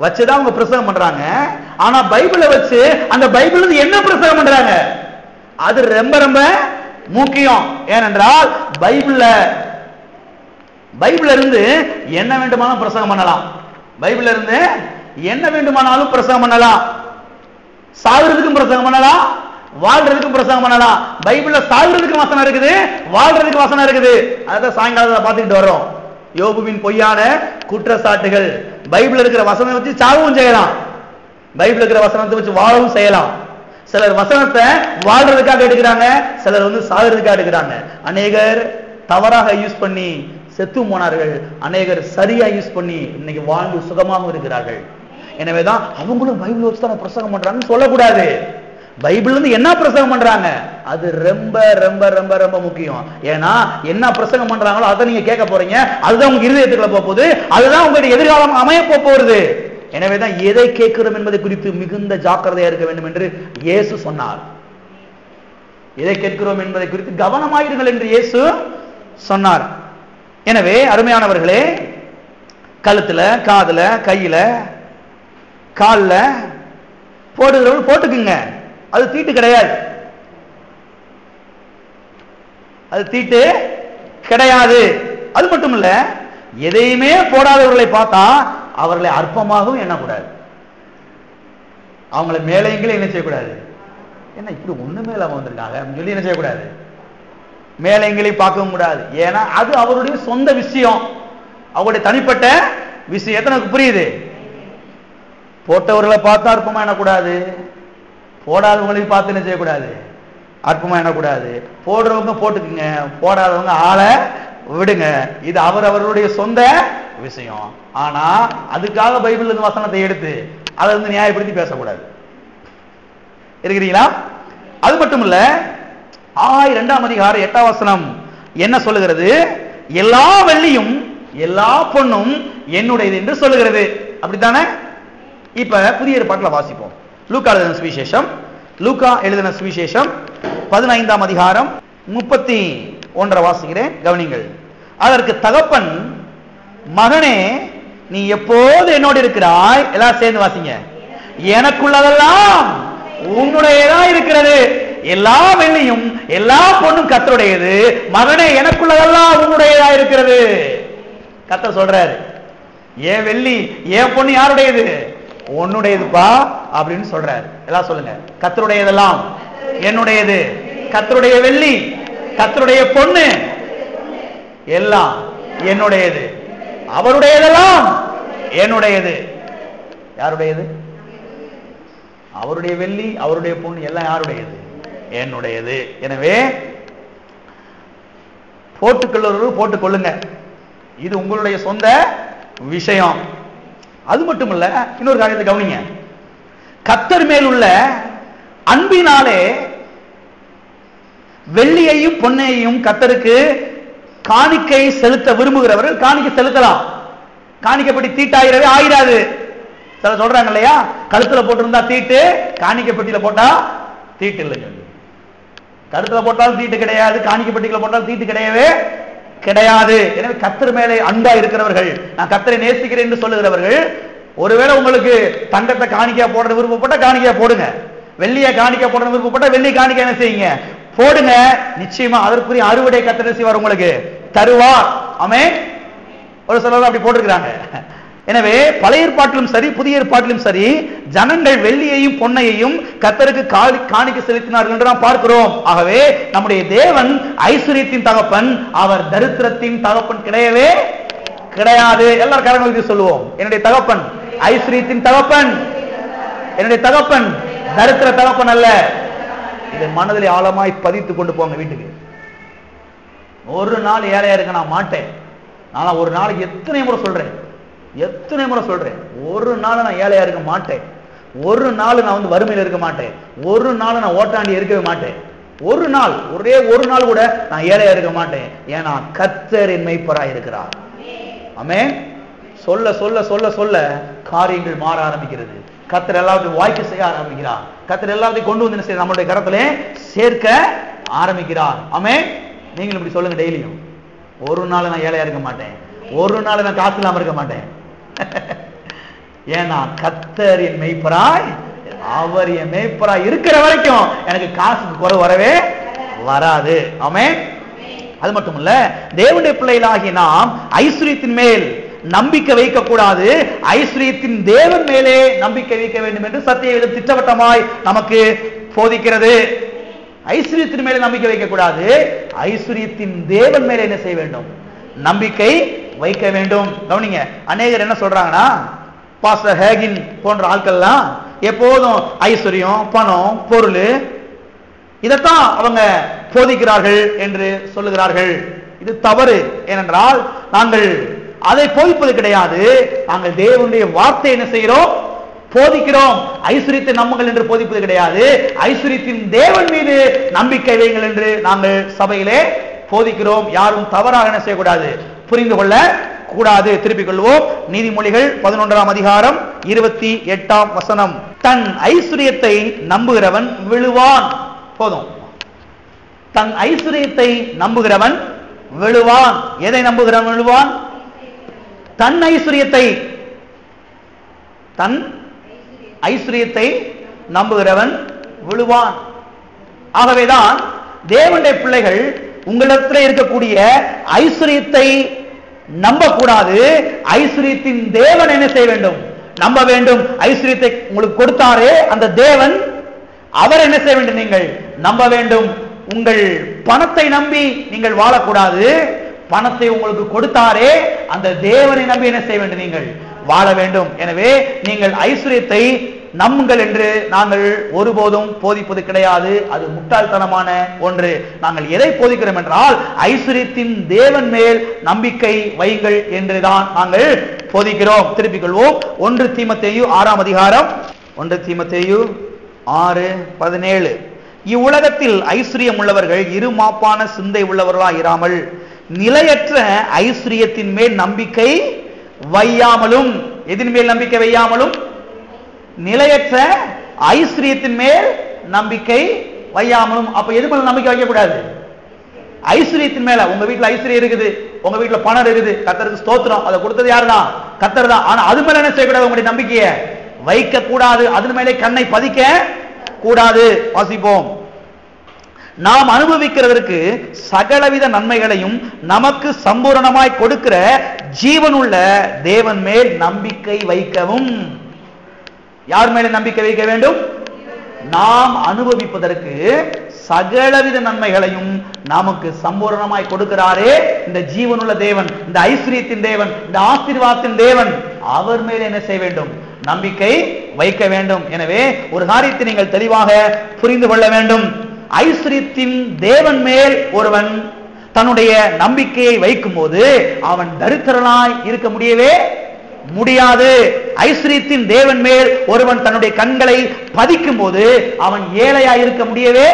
Speaker 1: வச்சுதான் அவங்க பிரசங்கம் பண்றாங்க. ஆனா பைபிளை வச்சு அந்த பைபிள் என்ன பிரசங்கம் பண்றாங்க அது ரொம்ப ரொம்ப முக்கியம். ஏனென்றால் பைபிள்ல இருந்து என்ன வேண்டுமானாலும் பிரசங்கம் பண்ணலாம். பைபிள்ல இருந்து என்ன வேண்டுமானாலும் பிரசங்கம் பண்ணலாம். சாகுறதுக்கும் பிரசங்கம் பண்ணலாம், வாழ்றதுக்கும் பிரசங்கம் பண்ணலாம். பைபிள்ல சாகுறதுக்கு வசனம் இருக்குது, வாழ்றதுக்கு வசனம் இருக்குது. அதான் சாயங்காலத்தை பார்த்துக்கிட்டு வரோம். யோபுவின் பொய்யான குற்றச்சாட்டுகள். பைபிள் இருக்கிற வசனத்தை வச்சு சாகவும் செய்யலாம், பைபிள் இருக்கிற வசனத்தை வச்சு வாழவும் செய்யலாம். சிலர் வசனத்தை வாழ்றதுக்காக எடுக்கிறாங்க, சிலர் சாகுறதுக்காக எடுக்கிறாங்க. அநேகர் தவறாக யூஸ் பண்ணி செத்து போனார்கள், அநேகர் சரியா யூஸ் பண்ணி இன்னைக்கு வாழ்ந்து சுகமாக இருக்கிறார்கள். எனவேதான் அவங்களும் பைபிள் வச்சு தான் பிரசங்கம் பண்றாங்கன்னு சொல்லக்கூடாது. பைபிள் இருந்து என்ன பிரசங்கம் பண்றாங்க அது ரொம்ப ரொம்ப ரொம்ப ரொம்ப முக்கியம். ஏன்னா என்ன பிரசங்கம் பண்றாங்களோ அதை நீங்க கேட்க போறீங்க, அதுதான் உங்க இருதயத்துக்குள்ள போகுது, அதுதான் உங்களுடைய எதிர்காலம் அமைய போறது. எனவேதான் எதை கேட்கிறோம் என்பதை குறித்து மிகுந்த ஜாக்கிரதையா இருக்க வேண்டும் என்று இயேசு சொன்னார். எதை கேட்கிறோம் என்பதை குறித்து கவனமாயிருங்கள் என்று இயேசு சொன்னார். எனவே அருமையானவர்களே, கழுத்துல, காதுல, கையில, கால்ல போடுகிறவர்கள் போட்டுக்குங்க. அது தீட்டு கிடையாது, அது தீட்டு கிடையாது. அது மட்டும் இல்ல, எதையுமே போடாதவர்களை பார்த்தா அவர்களை அற்பமாகவும் எண்ணக்கூடாது, அவங்களை மேலைங்களே என்ன செய்யக்கூடாது. என்ன இப்படி ஒண்ணுமே இல்லாம வந்திருக்காங்க அப்படின்னு சொல்லி என்ன செய்யக்கூடாது, மேலைங்களையும் பார்க்கவும் கூடாது. ஏன்னா அது அவருடைய சொந்த விஷயம், அவருடைய தனிப்பட்ட விஷயம். எத்தனைக்கு புரியுது? போட்டவர்களை பார்த்து அற்பமா எண்ணக்கூடாது, போடாதவங்களையும் பார்த்து என்ன செய்யக்கூடாது, அற்பமா எண்ணக்கூடாது. போடுறவங்க போட்டுக்குங்க, போடாதவங்க ஆளை விடுங்க. இது அவருடைய சொந்த விஷயம். ஆனா அதுக்காக பைபிள் இருந்து வசனத்தை எடுத்து அதை நியாயப்படுத்தி பேசக்கூடாது. இருக்கிறீங்களா? அது மட்டும் இல்ல, 2ஆம் அதிகாரம் 8ஆம் வசனம் என்ன சொல்லுகிறது? எல்லா வெள்ளியும் எல்லா பொன்னும் என்னுடையது என்று சொல்லுகிறது. அப்படித்தானே? இப்ப புதிய ஏற்பாட்டில் வாசிப்போம். லூக்கா எழுதின சுவிசேஷம், லூக்கா எழுதின சுவிசேஷம் 15ஆம் அதிகாரம் 31 வாசிக்கிறேன், கவனிங்கள். அதற்கு தகப்பன், மகனே நீ எப்போது என்னோடு இருக்கிறாய், எல்லாரும் சேர்ந்து வாசிங்க. எனக்குள்ளதெல்லாம் உன்னுடையதா இருக்கிறது, எல்லா வெள்ளியும் எல்லா பொண்ணும் கர்த்தருடையது, மகனே எனக்குள்ளதெல்லாம் உன்னுடையதா இருக்கிறது. கர்த்தர் சொல்றாரு, ஏன் வெள்ளி ஏன் பொண்ணு யாருடையது? உன்னுடையதுப்பா அப்படின்னு சொல்றாரு. எல்லாம் சொல்லுங்க, கர்த்தருடையதெல்லாம் என்னுடையது, கர்த்தருடைய வெள்ளி, கர்த்தருடைய பொண்ணு எல்லாம் என்னுடையது, அவருடையதெல்லாம் என்னுடையது. யாருடையது? அவருடைய வெள்ளி, அவருடைய பொண்ணு எல்லாம் யாருடையது? என்னுடையது. எனவே போட்டுக்கொள்ளுறவர்கள் போட்டுக்கொள்ளுங்க, இது உங்களுடைய சொந்த விஷயம். அது மட்டுமல்ல, இன்னொரு காரியத்தை கவனிங்க. கர்த்தர் மேல் உள்ள அன்பினாலே வெள்ளியையும் பொன்னையும் கர்த்தருக்கு காணிக்கை செலுத்த விரும்புகிறவர்கள் காணிக்கை செலுத்தலாம். காணிக்கைப்பட்டி தீட்டாயிரவே ஆயிராது. சில சொல்றாங்க இல்லையா, கழுத்துல போட்டிருந்தா தீட்டு, காணிக்கைப்பட்டியில போட்டா தீட்டு இல்லைங்க. கழுத்துல போட்டாலும் தீட்டு கிடையாது, காணிக்கைப்பட்டியில போட்டாலும் தீட்டு கிடையவே கிடையாது. எனவே கர்த்தர் மேலே அன்பா இருக்கிறவர்கள், நான் கர்த்தரை நேசிக்கிறேன் என்று சொல்லுகிறவர்கள், ஒருவேளை உங்களுக்கு தங்கத்தை காணிக்கையா போடுறது விருப்பப்பட்ட காணிக்கையா போடுங்க, வெள்ளியை காணிக்கை போடுறது விருப்பப்பட்ட வெள்ளி காணிக்கை என்ன செய்யுங்க, போடுங்க. நிச்சயமா அதற்குரிய அறுவடை கர்த்தர் செய்வார், உங்களுக்கு தருவார். ஆமென். ஒரு சிலர் அப்படி போட்டிருக்கிறாங்க, எனவே பழைய ஏற்பாட்டிலும் சரி புதிய ஏற்பாட்டிலும் சரி ஜனங்கள் வெள்ளியையும் பொன்னையையும் கர்த்தருக்கு காணிக்கை செலுத்தினார்கள் என்று நாம் பார்க்கிறோம். ஆகவே நம்முடைய தேவன் ஐஸ்வரியத்தின் தகப்பன், அவர் தரித்திரத்தின் தகப்பன் கிடையவே கிடையாது. எல்லாரும் கரங்களுக்கு சொல்லுவோம், என்னுடைய தகப்பன் ஐஸ்வரியத்தின் தகப்பன், என்னுடைய தகப்பன் தரித்திர தகப்பன் அல்ல. இதை மனதிலே ஆழமாய் பதித்து கொண்டு போங்க வீட்டுக்கு. ஒரு நாள் ஏழையா இருக்க நான் மாட்டேன். நான் ஒரு நாளைக்கு எத்தனை முறை சொல்றேன், ஒரு நாள் நான் ஏழையா இருக்க மாட்டேன். ஒரு நாள் நான் வறுமையில இருக்க மாட்டேன். ஒரு நாள் நான் ஓட்டாண்டி இருக்கவே மாட்டேன். ஒரு நாள், ஒரே ஒரு நாள் கூட நான் ஏழையா இருக்க மாட்டேன். ஏன்னா கர்த்தர் என் மேய்ப்பராய் இருக்கிறார். ஆமென். சொல்ல சொல்ல சொல்ல சொல்ல காரியங்கள் மாற ஆரம்பிக்கிறது. கர்த்தர் எல்லாத்தையும் வாய்க்க செய்ய ஆரம்பிக்கிறார். கர்த்தர் எல்லாத்தையும் கொண்டு வந்து செய்ய நம்மளுடைய கரத்திலே சேர்க்க ஆரம்பிக்கிறார். ஆமென். நீங்களும் இப்படி சொல்லுங்க டெய்லியும், ஒரு நாள் நான் ஏழையா இருக்க மாட்டேன், ஒரு நாள் நான் காசு இல்லாம இருக்க மாட்டேன். ஏன்னா கர்த்தர் என் மேய்ப்பராய், அவர் என் மேய்ப்பராய் இருக்கிற வரைக்கும் எனக்கு காசுக்கு குறை வரவே வராது. ஆமென். அது மட்டும் இல்ல, தேவனுடைய பிள்ளைகளாகிய நாம் ஐஸ்வரியத்தின் மேல் நம்பிக்கை வைக்க கூடாது, ஐஸ்வரியத்தின் தேவன் மேலே நம்பிக்கை வைக்க வேண்டும் என்று சத்தியவேதம் திட்டவட்டமாய் நமக்கு போதிக்கிறது. ஐஸ்வரியத்தின் மேலே நம்பிக்கை வைக்க கூடாது, ஐஸ்வரியத்தின் தேவன் மேலே என்ன செய்ய வேண்டும்? நம்பிக்கை வைக்க வேண்டும். கவனிங்க, அநேகர் என்ன சொல்றாங்கன்னா, பாஸ்டர் ஹேகின் போன்ற ஆட்கள்லாம் எப்போதும் ஐஸ்வர்யம், பணம், பொருள் இதைத்தான் அவங்க போதிக்கிறார்கள் என்று சொல்லுகிறார்கள். இது தவறு. ஏனென்றால் நாங்கள் அதை போதிப்பது கிடையாது. நாங்கள் தேவனுடைய வார்த்தை என்ன செய்கிறோம்? போதிக்கிறோம். ஐஸ்வரியத்தை நம்புங்கள் என்று போதிப்பது கிடையாது. ஐஸ்வரியத்தின் தேவன் மீது நம்பிக்கை வைங்கள் என்று நாங்கள் சபையிலே போதிக்கிறோம். யாரும் தவறாக என்ன செய்யக்கூடாது, புரிந்து கொள்ள கூடாது. திருப்பிக் கொள்வோம். நீதிமொழிகள் 11ஆம் அதிகாரம் 28ஆம் வசனம். தன் ஐஸ்வரியத்தை நம்புகிறவன் விழுவான். போதும். தன் ஐஸ்வரியத்தை நம்புகிறவன் விழுவான். எதை நம்புகிறவன் விழுவான்? தன் ஐஸ்வரியத்தை, தன் ஐஸ்வரியத்தை நம்புகிறவன் விழுவான். ஆகவேதான் தேவனுடைய பிள்ளைகள் உங்களிடத்தில் இருக்கக்கூடிய ஐஸ்வரியத்தை நம்பக்கூடாது. ஐஸ்வரியத்தின் தேவன் என்ன செய்ய வேண்டும்? நம்ப வேண்டும். ஐஸ்வரியத்தை உங்களுக்கு கொடுத்தாரே அந்த தேவன், அவர் என்ன செய்ய வேண்டும்? நீங்கள் நம்ப வேண்டும். உங்கள் பணத்தை நம்பி நீங்கள் வாழக்கூடாது. பணத்தை உங்களுக்கு கொடுத்தாரே அந்த தேவனை நம்பி என்ன செய்ய வேண்டும்? நீங்கள் வாழ வேண்டும். எனவே நீங்கள் ஐஸ்வரியத்தை நம்புங்கள் என்று நாங்கள் ஒருபோதும் போதிப்பது கிடையாது. அது முட்டாள்தனமான ஒன்று. நாங்கள் எதை போதிக்கிறோம் என்றால், ஐஸ்வரியத்தின் தேவன் மேல் நம்பிக்கை வையுங்கள் என்றுதான் நாங்கள் போதிக்கிறோம். திருப்பிக் கொள்வோம். 1 தீமோத்தேயு 6ஆம் அதிகாரம், 1 தீமோத்தேயு 6:17. இவ்வுலகத்தில் ஐஸ்வரியம் உள்ளவர்கள் இருமாப்பான சிந்தை உள்ளவர்களாக இராமல் நிலையற்ற ஐஸ்வரியத்தின் மேல் நம்பிக்கை வையாமலும். எதின் மேல் நம்பிக்கை வையாமலும்? நிலையற்ற ஐஸ்வரியத்தின் மேல் நம்பிக்கை வையாமலும். அப்ப எது மேல நம்பிக்கை வைக்க கூடாது? ஐஸ்வரியத்தின் மேல. உங்க வீட்டுல ஐஸ்வரியம் இருக்குது, உங்க வீட்டுல பணம் இருக்குது, கர்த்தருக்கு ஸ்தோத்திரம், அதை கொடுத்தது யாருதான்? கர்த்தர் தான். ஆனா அது மேல என்ன செய்யக்கூடாது? உங்களுடைய நம்பிக்கையை வைக்க கூடாது. அதன் மேலே கண்ணை பதிக்க கூடாது. வாசிப்போம். நாம் அனுபவிக்கிறதற்கு சகலவித நன்மைகளையும் நமக்கு சம்பூரணமாய் கொடுக்கிற ஜீவனுள்ள தேவன் மேல் நம்பிக்கை வைக்கவும். யார் மேல நம்பிக்கை வைக்க வேண்டும்? நாம் அனுபவிப்பதற்கு சகலவித நன்மைகளையும் நமக்கு சம்பூரணமாய் கொடுக்கிறாரே இந்த ஜீவனுள்ள தேவன், இந்த ஐஸ்வரியத்தின் தேவன், இந்த ஆசீர்வாதத்தின் தேவன், அவர் மேல் என்ன செய்ய வேண்டும்? நம்பிக்கை வைக்க வேண்டும். எனவே ஒரு காரியத்தை நீங்கள் தெளிவாக புரிந்து கொள்ள வேண்டும். ஐஸ்வரியத்தின் தேவன் மேல் ஒருவன் தன்னுடைய நம்பிக்கையை வைக்கும் போது அவன் தரித்திரனாய் இருக்க முடியவே முடியாது. ஐஸ்வரியத்தின் தேவன் மேல் ஒருவன் தன்னுடைய கண்களை பதிக்கும் போது அவன் ஏழையாய் இருக்க முடியவே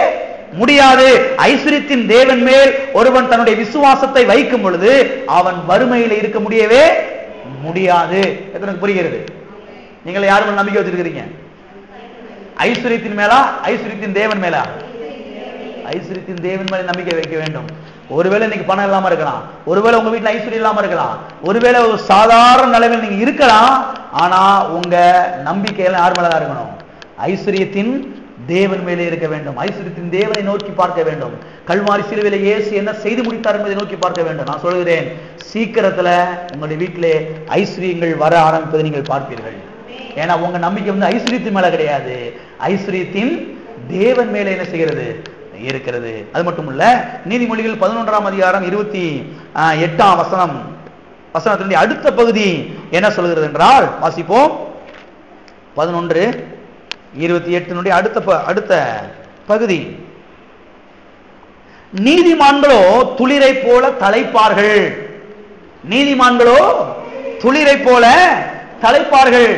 Speaker 1: முடியாது. ஐஸ்வரியத்தின் தேவன் மேல் ஒருவன் தன்னுடைய விசுவாசத்தை வைக்கும் பொழுது அவன் வறுமையில் இருக்க முடியவே முடியாது. எத்தனை புரிகிறது? நீங்கள் யாரும் நம்பிக்கை வச்சிருக்கிறீங்க? ஐஸ்வரியத்தின் மேலா, ஐஸ்வரியத்தின் தேவன் மேலா? ஐஸ்வரியத்தின் தேவன் மேல நம்பிக்கை வைக்க வேண்டும். ஒருவேளை இன்னைக்கு பணம் இல்லாம இருக்கலாம், ஒருவேளை உங்க வீட்டுல ஐஸ்வர்யம் இல்லாம இருக்கலாம், ஒருவேளை ஒரு சாதாரண நிலைமையில் நீங்க இருக்கலாம். ஆனா உங்க நம்பிக்கையில யார் மேலதான் இருக்கணும்? ஐஸ்வரியத்தின் தேவன் மேலே இருக்க வேண்டும். ஐஸ்வர்யத்தின் தேவனை நோக்கி பார்க்க வேண்டும். கல்வாரி சிலுவையில இயேசு என்ன செய்து முடித்தார் என்பதை நோக்கி பார்க்க வேண்டும். நான் சொல்கிறேன், சீக்கிரத்துல உங்களுடைய வீட்டிலே ஐஸ்வர்யங்கள் வர ஆரம்பிப்பதை நீங்கள் பார்ப்பீர்கள். ஏன்னா உங்க நம்பிக்கை வந்து ஐஸ்வர்யத்தின் மேல கிடையாது, ஐஸ்வர்யத்தின் தேவன் மேலே என்ன செய்கிறது இருக்கிறது. அது மட்டும் இல்ல, நீதிமொழிகள் 11ஆம் அதிகாரம் 28ஆம் வசனத்தினுடைய அடுத்த பகுதி என்ன சொல்கிறது என்றால், வாசிப்போம். 11:28 அடுத்த பகுதி. நீதிமான்களோ துளிரை போல தழைப்பார்கள். நீதிமான்களோ துளிரை போல தழைப்பார்கள்.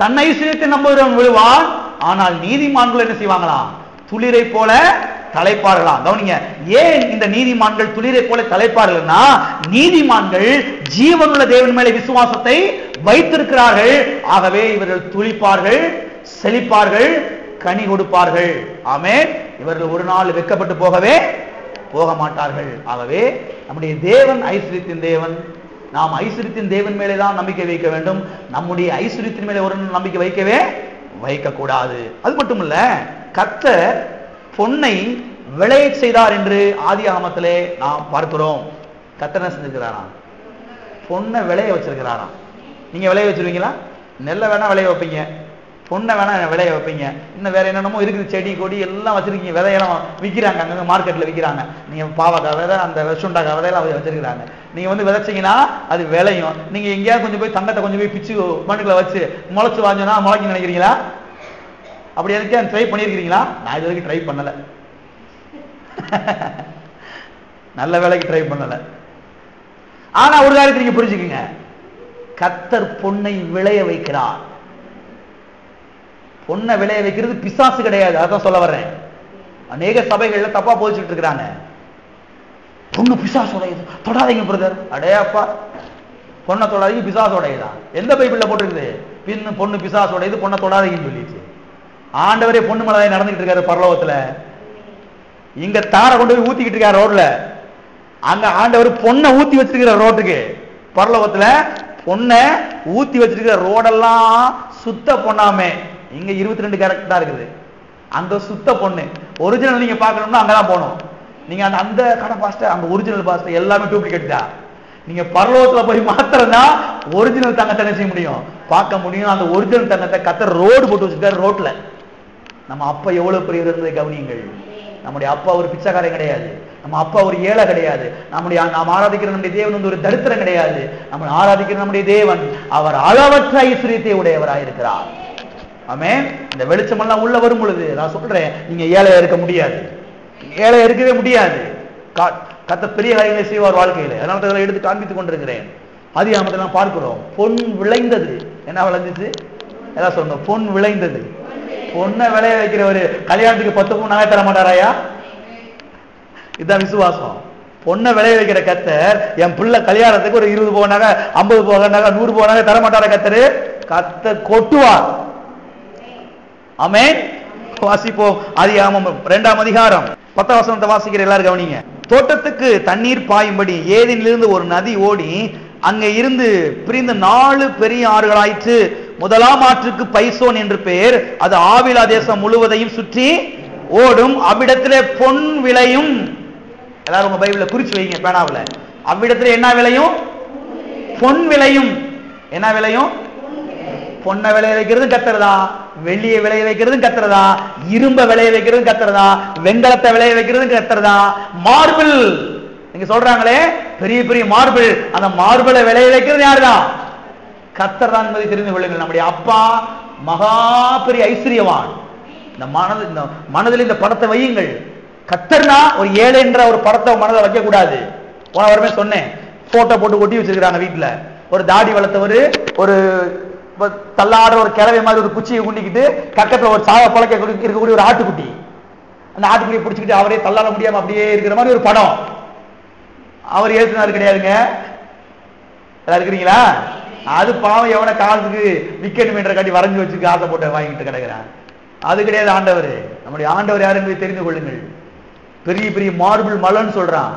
Speaker 1: தன்னை ஐஸ்வர்யத்தை நம்புகிறவன் விழுவான், ஆனால் நீதிமான்கள் என்ன செய்வாங்களாம்? துளிரை போல தலைப்பார்களாம். கவனிங்க, ஏன் இந்த நீதிமான்கள் துளிரை போல தலைப்பார்கள்னா, நீதிமான்கள் ஜீவனுள்ள தேவன் மேலே விசுவாசத்தை வைத்திருக்கிறார்கள். ஆகவே இவர்கள் துளிப்பார்கள், செழிப்பார்கள், கனி கொடுப்பார்கள். ஆமென். இவர்கள் ஒரு நாள் வெட்கப்பட்டு போக மாட்டார்கள். ஆகவே நம்முடைய தேவன் ஐஸ்வர்யத்தின் தேவன். நாம் ஐஸ்வர்யத்தின் தேவன் மேலே தான் நம்பிக்கை வைக்க வேண்டும். நம்முடைய ஐஸ்வர்யத்தின் மேலே ஒரு நம்பிக்கை வைக்க கூடாது. அது மட்டும் இல்ல, கர்த்தர் பொன்னை விளைய செய்தார் என்று ஆதியாகமத்திலே நாம் பார்க்கிறோம். கர்த்தர் என்ன செஞ்சிருக்கிறாராம்? பொன்னை விளைய வச்சிருக்கிறாராம். நீங்க விளைய வச்சிருவீங்களா? நெல்லை வேணா விளைய வைப்பீங்க, பொண்ணை வேணா விளைய வைப்பீங்க, இன்னும் வேற என்னென்னமோ இருக்குது, செடி கொடி எல்லாம் வச்சிருக்கீங்க, விதையெல்லாம் விற்கிறாங்க, அங்கே மார்க்கெட்ல விற்கிறாங்க. நீங்க பாவக்காய் விதை, அந்த வெசுண்டாக்காய் விதையெல்லாம் வச்சிருக்கிறாங்க. நீங்க வந்து விதைச்சிங்கன்னா அது விளையும். நீங்க எங்கேயாவது கொஞ்சம் போய் தங்கத்தை கொஞ்சம் போய் பிச்சு மண்ணுக்குள்ள வச்சு முளைச்சு வாங்கினா முளைக்க நினைக்கிறீங்களா? அப்படி எதுக்கு ட்ரை பண்ணியிருக்கிறீங்களா? நான் இது வரைக்கும் ட்ரை பண்ணல, நல்ல வேலைக்கு ட்ரை பண்ணல. ஆனா ஒரு காரியத்தை நீங்க புரிஞ்சுக்குங்க, கர்த்தர் பொன்னை விளைய வைக்கிறார். பொன்னை விளைய வைக்கிறது பிசாசு கிடையாது. அதான் சொல்ல வர்றேன். அநேக சபைகள்ல தப்பா போதிச்சுட்டு இருக்கிறாங்க. பொண்ணு பிசாசு உடையது, தொடாதீங்க பிரதர். அடே அப்பா, பொண்ணை தொடாதீங்க, பிசாசு உடையதா? எந்த பைபிள்ல போட்டிருக்குது பொண்ணு பிசாசு உடையது, பொண்ணை தொடாதீங்கன்னு சொல்லிட்டு? ஆண்டவரே பொண்ணு மலை நடந்துகிட்டு இருக்காரு பரலோகத்துல. இங்க தாரை கொண்டு போய் ஊத்திக்கிட்டு இருக்காரு ரோட்ல, அங்க ஆண்டவர் பொண்ணை ஊத்தி வச்சிருக்கிற ரோட்டுக்கு. பரலோகத்துல பொண்ணை ஊத்தி வச்சிருக்கிற ரோடெல்லாம் சுத்த பொண்ணாமே. இங்க 22 கேரக்டர் தான் இருக்குது, அங்க சுத்த பொண்ணு. ஒரிஜினல் நீங்க பார்க்கணும்னா அங்கதான் போகணும். நீங்க அந்த கடை பாஸ்டர், அங்க ஒரிஜினல் பாஸ்டர் எல்லாமே டூப்ளிகேட் தான். நீங்க பரலோகத்துல போய் மாத்திரம்னா ஒரிஜினல் தங்கத்தை என்ன செய்ய முடியும்? பார்க்க முடியும். அந்த ஒரிஜினல் தங்கத்தை கர்த்தர் ரோடு போட்டு வச்சிருக்காரு ரோட்ல. நம்ம அப்பா எவ்வளவு பெரிய இருந்ததை கவனியுங்கள். நம்முடைய அப்பா ஒரு பிச்சைக்காரன் கிடையாது, நம்ம அப்பா ஒரு ஏழை கிடையாது. நாம் ஆராதிக்கிற நம்முடைய தேவன் வந்து ஒரு தரித்திரம் கிடையாது. நம்ம ஆராதிக்கிற நம்முடைய தேவன் அவர் அளவற்ற ஐஸ்வர்யத்தை உடையவராயிருக்கிறார். ஆமென். இந்த வெளிச்சம் எல்லாம் உள்ள வரும் பொழுது நான் சொல்றேன், நீங்க ஏழையா இருக்க முடியாது, ஏழையா இருக்கவே முடியாது. கர்த்தர் பெரிய காரியங்களை செய்வார் வாழ்க்கையில. அதனால தான் எடுத்து காண்பித்துக் கொண்டிருக்கிறேன். ஆதியாகமத்துல நாம் பார்க்கிறோம், பொன் விளைந்தது. என்ன விளைஞ்சிச்சு? ஏதாவது சொல்லுங்க. பொன் விளைந்தது. பொண்ணை விளைய வைக்கிறவரு கல்யாணத்துக்கு 10 பவுன் நகை தர மாட்டாராயா? இதுதான் விசுவாசம். பொண்ணை விளைய வைக்கிற கர்த்தர் என் பிள்ளை கல்யாணத்துக்கு ஒரு 20 பவுன் நகை, 50 பவுன் நகை, 100 பவுன் நகை தர மாட்டாரா? கர்த்தர் கொட்டுவார். ஆமென். வாசிப்போம். ஆதியாகமம் 2ஆம் அதிகாரம் 10ஆம் வசனத்தை வாசிக்கிற எல்லாரும் கவனிங்க. தோட்டத்துக்கு தண்ணீர் பாயும்படி ஏதேனிலிருந்து ஒரு நதி ஓடி அங்கே இருந்து பிரிந்து 4 பெரிய ஆறுகளாயிற்று. முதலாம் ஆற்றுக்கு பைசோன் என்று பெயர். அது ஆவிலா தேசம் முழுவதையும் சுற்றி ஓடும். அவ்விடத்திலே பொன் விளையும். எல்லாரும் உங்க பைபிள்ல குறிச்சு வைங்க பேனாவுல. அவ்விடத்திலே என்ன விளையும்? பொன் விளையும். என்ன விளையும்? பொன்னை விளைய வைக்கிறது கர்த்தர் தான், வெள்ளியை விளைய வைக்கிறது கர்த்தர் தான், இரும்பை விளைய வைக்கிறது கர்த்தர் தான், வெண்கலத்தை விளைய வைக்கிறது கர்த்தர் தான். மார்பிள் நீங்க சொல்றாங்களே பெரிய பெரிய மார்பிள், அந்த மார்பிளை விளைய வைக்கிறது யாருதான்? கர்த்தர் தான் என்பதை தெரிந்து கொள்ளுங்கள். நம்முடைய அப்பா மகா பெரிய ஐஸ்வர்யவான். இந்த மனதில் இந்த படத்தை வையுங்கள். கர்த்தர்னா ஒரு ஏழை என்ற ஒரு படத்தை மனதில் வைக்க கூடாது. போன வாரமே சொன்னேன், போட்டோ போட்டு ஒட்டி வச்சிருக்கிறாங்க வீட்டுல. ஒரு தாடி வளர்த்தவர், ஒரு தள்ளாடுற ஒரு கிழவை மாதிரி ஒரு குச்சியை குண்டிக்கிட்டு பக்கத்துல ஒரு சாவ பழக்க இருக்கக்கூடிய ஒரு ஆட்டுக்குட்டி, அந்த ஆட்டுக்குட்டியை பிடிச்சிக்கிட்டு அவரே தள்ளாட முடியாம அப்படியே இருக்கிற மாதிரி ஒரு படம். அவர் எழுதினாரு கிடையாதுங்க. இருக்கிறீங்களா? அது பாவம் எவன காலத்துக்கு விக்கெட் மீட்டரை காட்டி வரைஞ்சு வச்சுக்கு ஆசை போட்டு வாங்கிட்டு கிடக்கிறான். அது கிடையாது ஆண்டவர். நம்முடைய ஆண்டவர் யாரு என்பதை தெரிந்து கொள்ளுங்கள். பெரிய பெரிய மார்பிள் மலைன்னு சொல்றான்.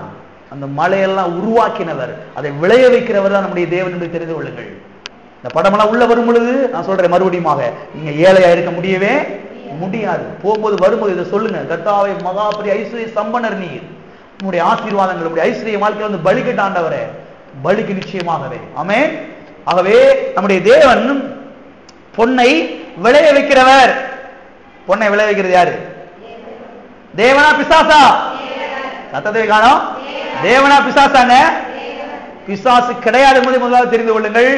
Speaker 1: அந்த மலையெல்லாம் உருவாக்கினவர், அதை விளைய வைக்கிறவர் தான் நம்முடைய தேவன் என்பதை தெரிந்து கொள்ளுங்கள். இந்த படமெல்லாம் உள்ள வரும் பொழுது நான் சொல்றேன் மறுபடியும், நீங்க ஏழையா இருக்க முடியவே முடியாது. போகும்போது வரும்போது இதை சொல்லுங்க, கர்த்தாவே மகா பெரிய ஐஸ்வர்ய சம்பனர் நீர், உங்களுடைய ஆசீர்வாதங்கள் உங்களுடைய ஐஸ்வர்ய வாழ்க்கையில் வந்து பலிக்கட்ட ஆண்டவரே, பலிக்கு நிச்சயமாகவே. ஆமென். ஆகவே நம்முடைய தேவன் பொன்னை விளைய வைக்கிறவர். பொன்னை விளைய வைக்கிறது யாரு? தேவனா பிசாசா? சத்தத்தை காணோம். தேவனா பிசாசாங்க? பிசாசு கிடையாது என்பதை முதலாவது தெரிந்து கொள்ளுங்கள்.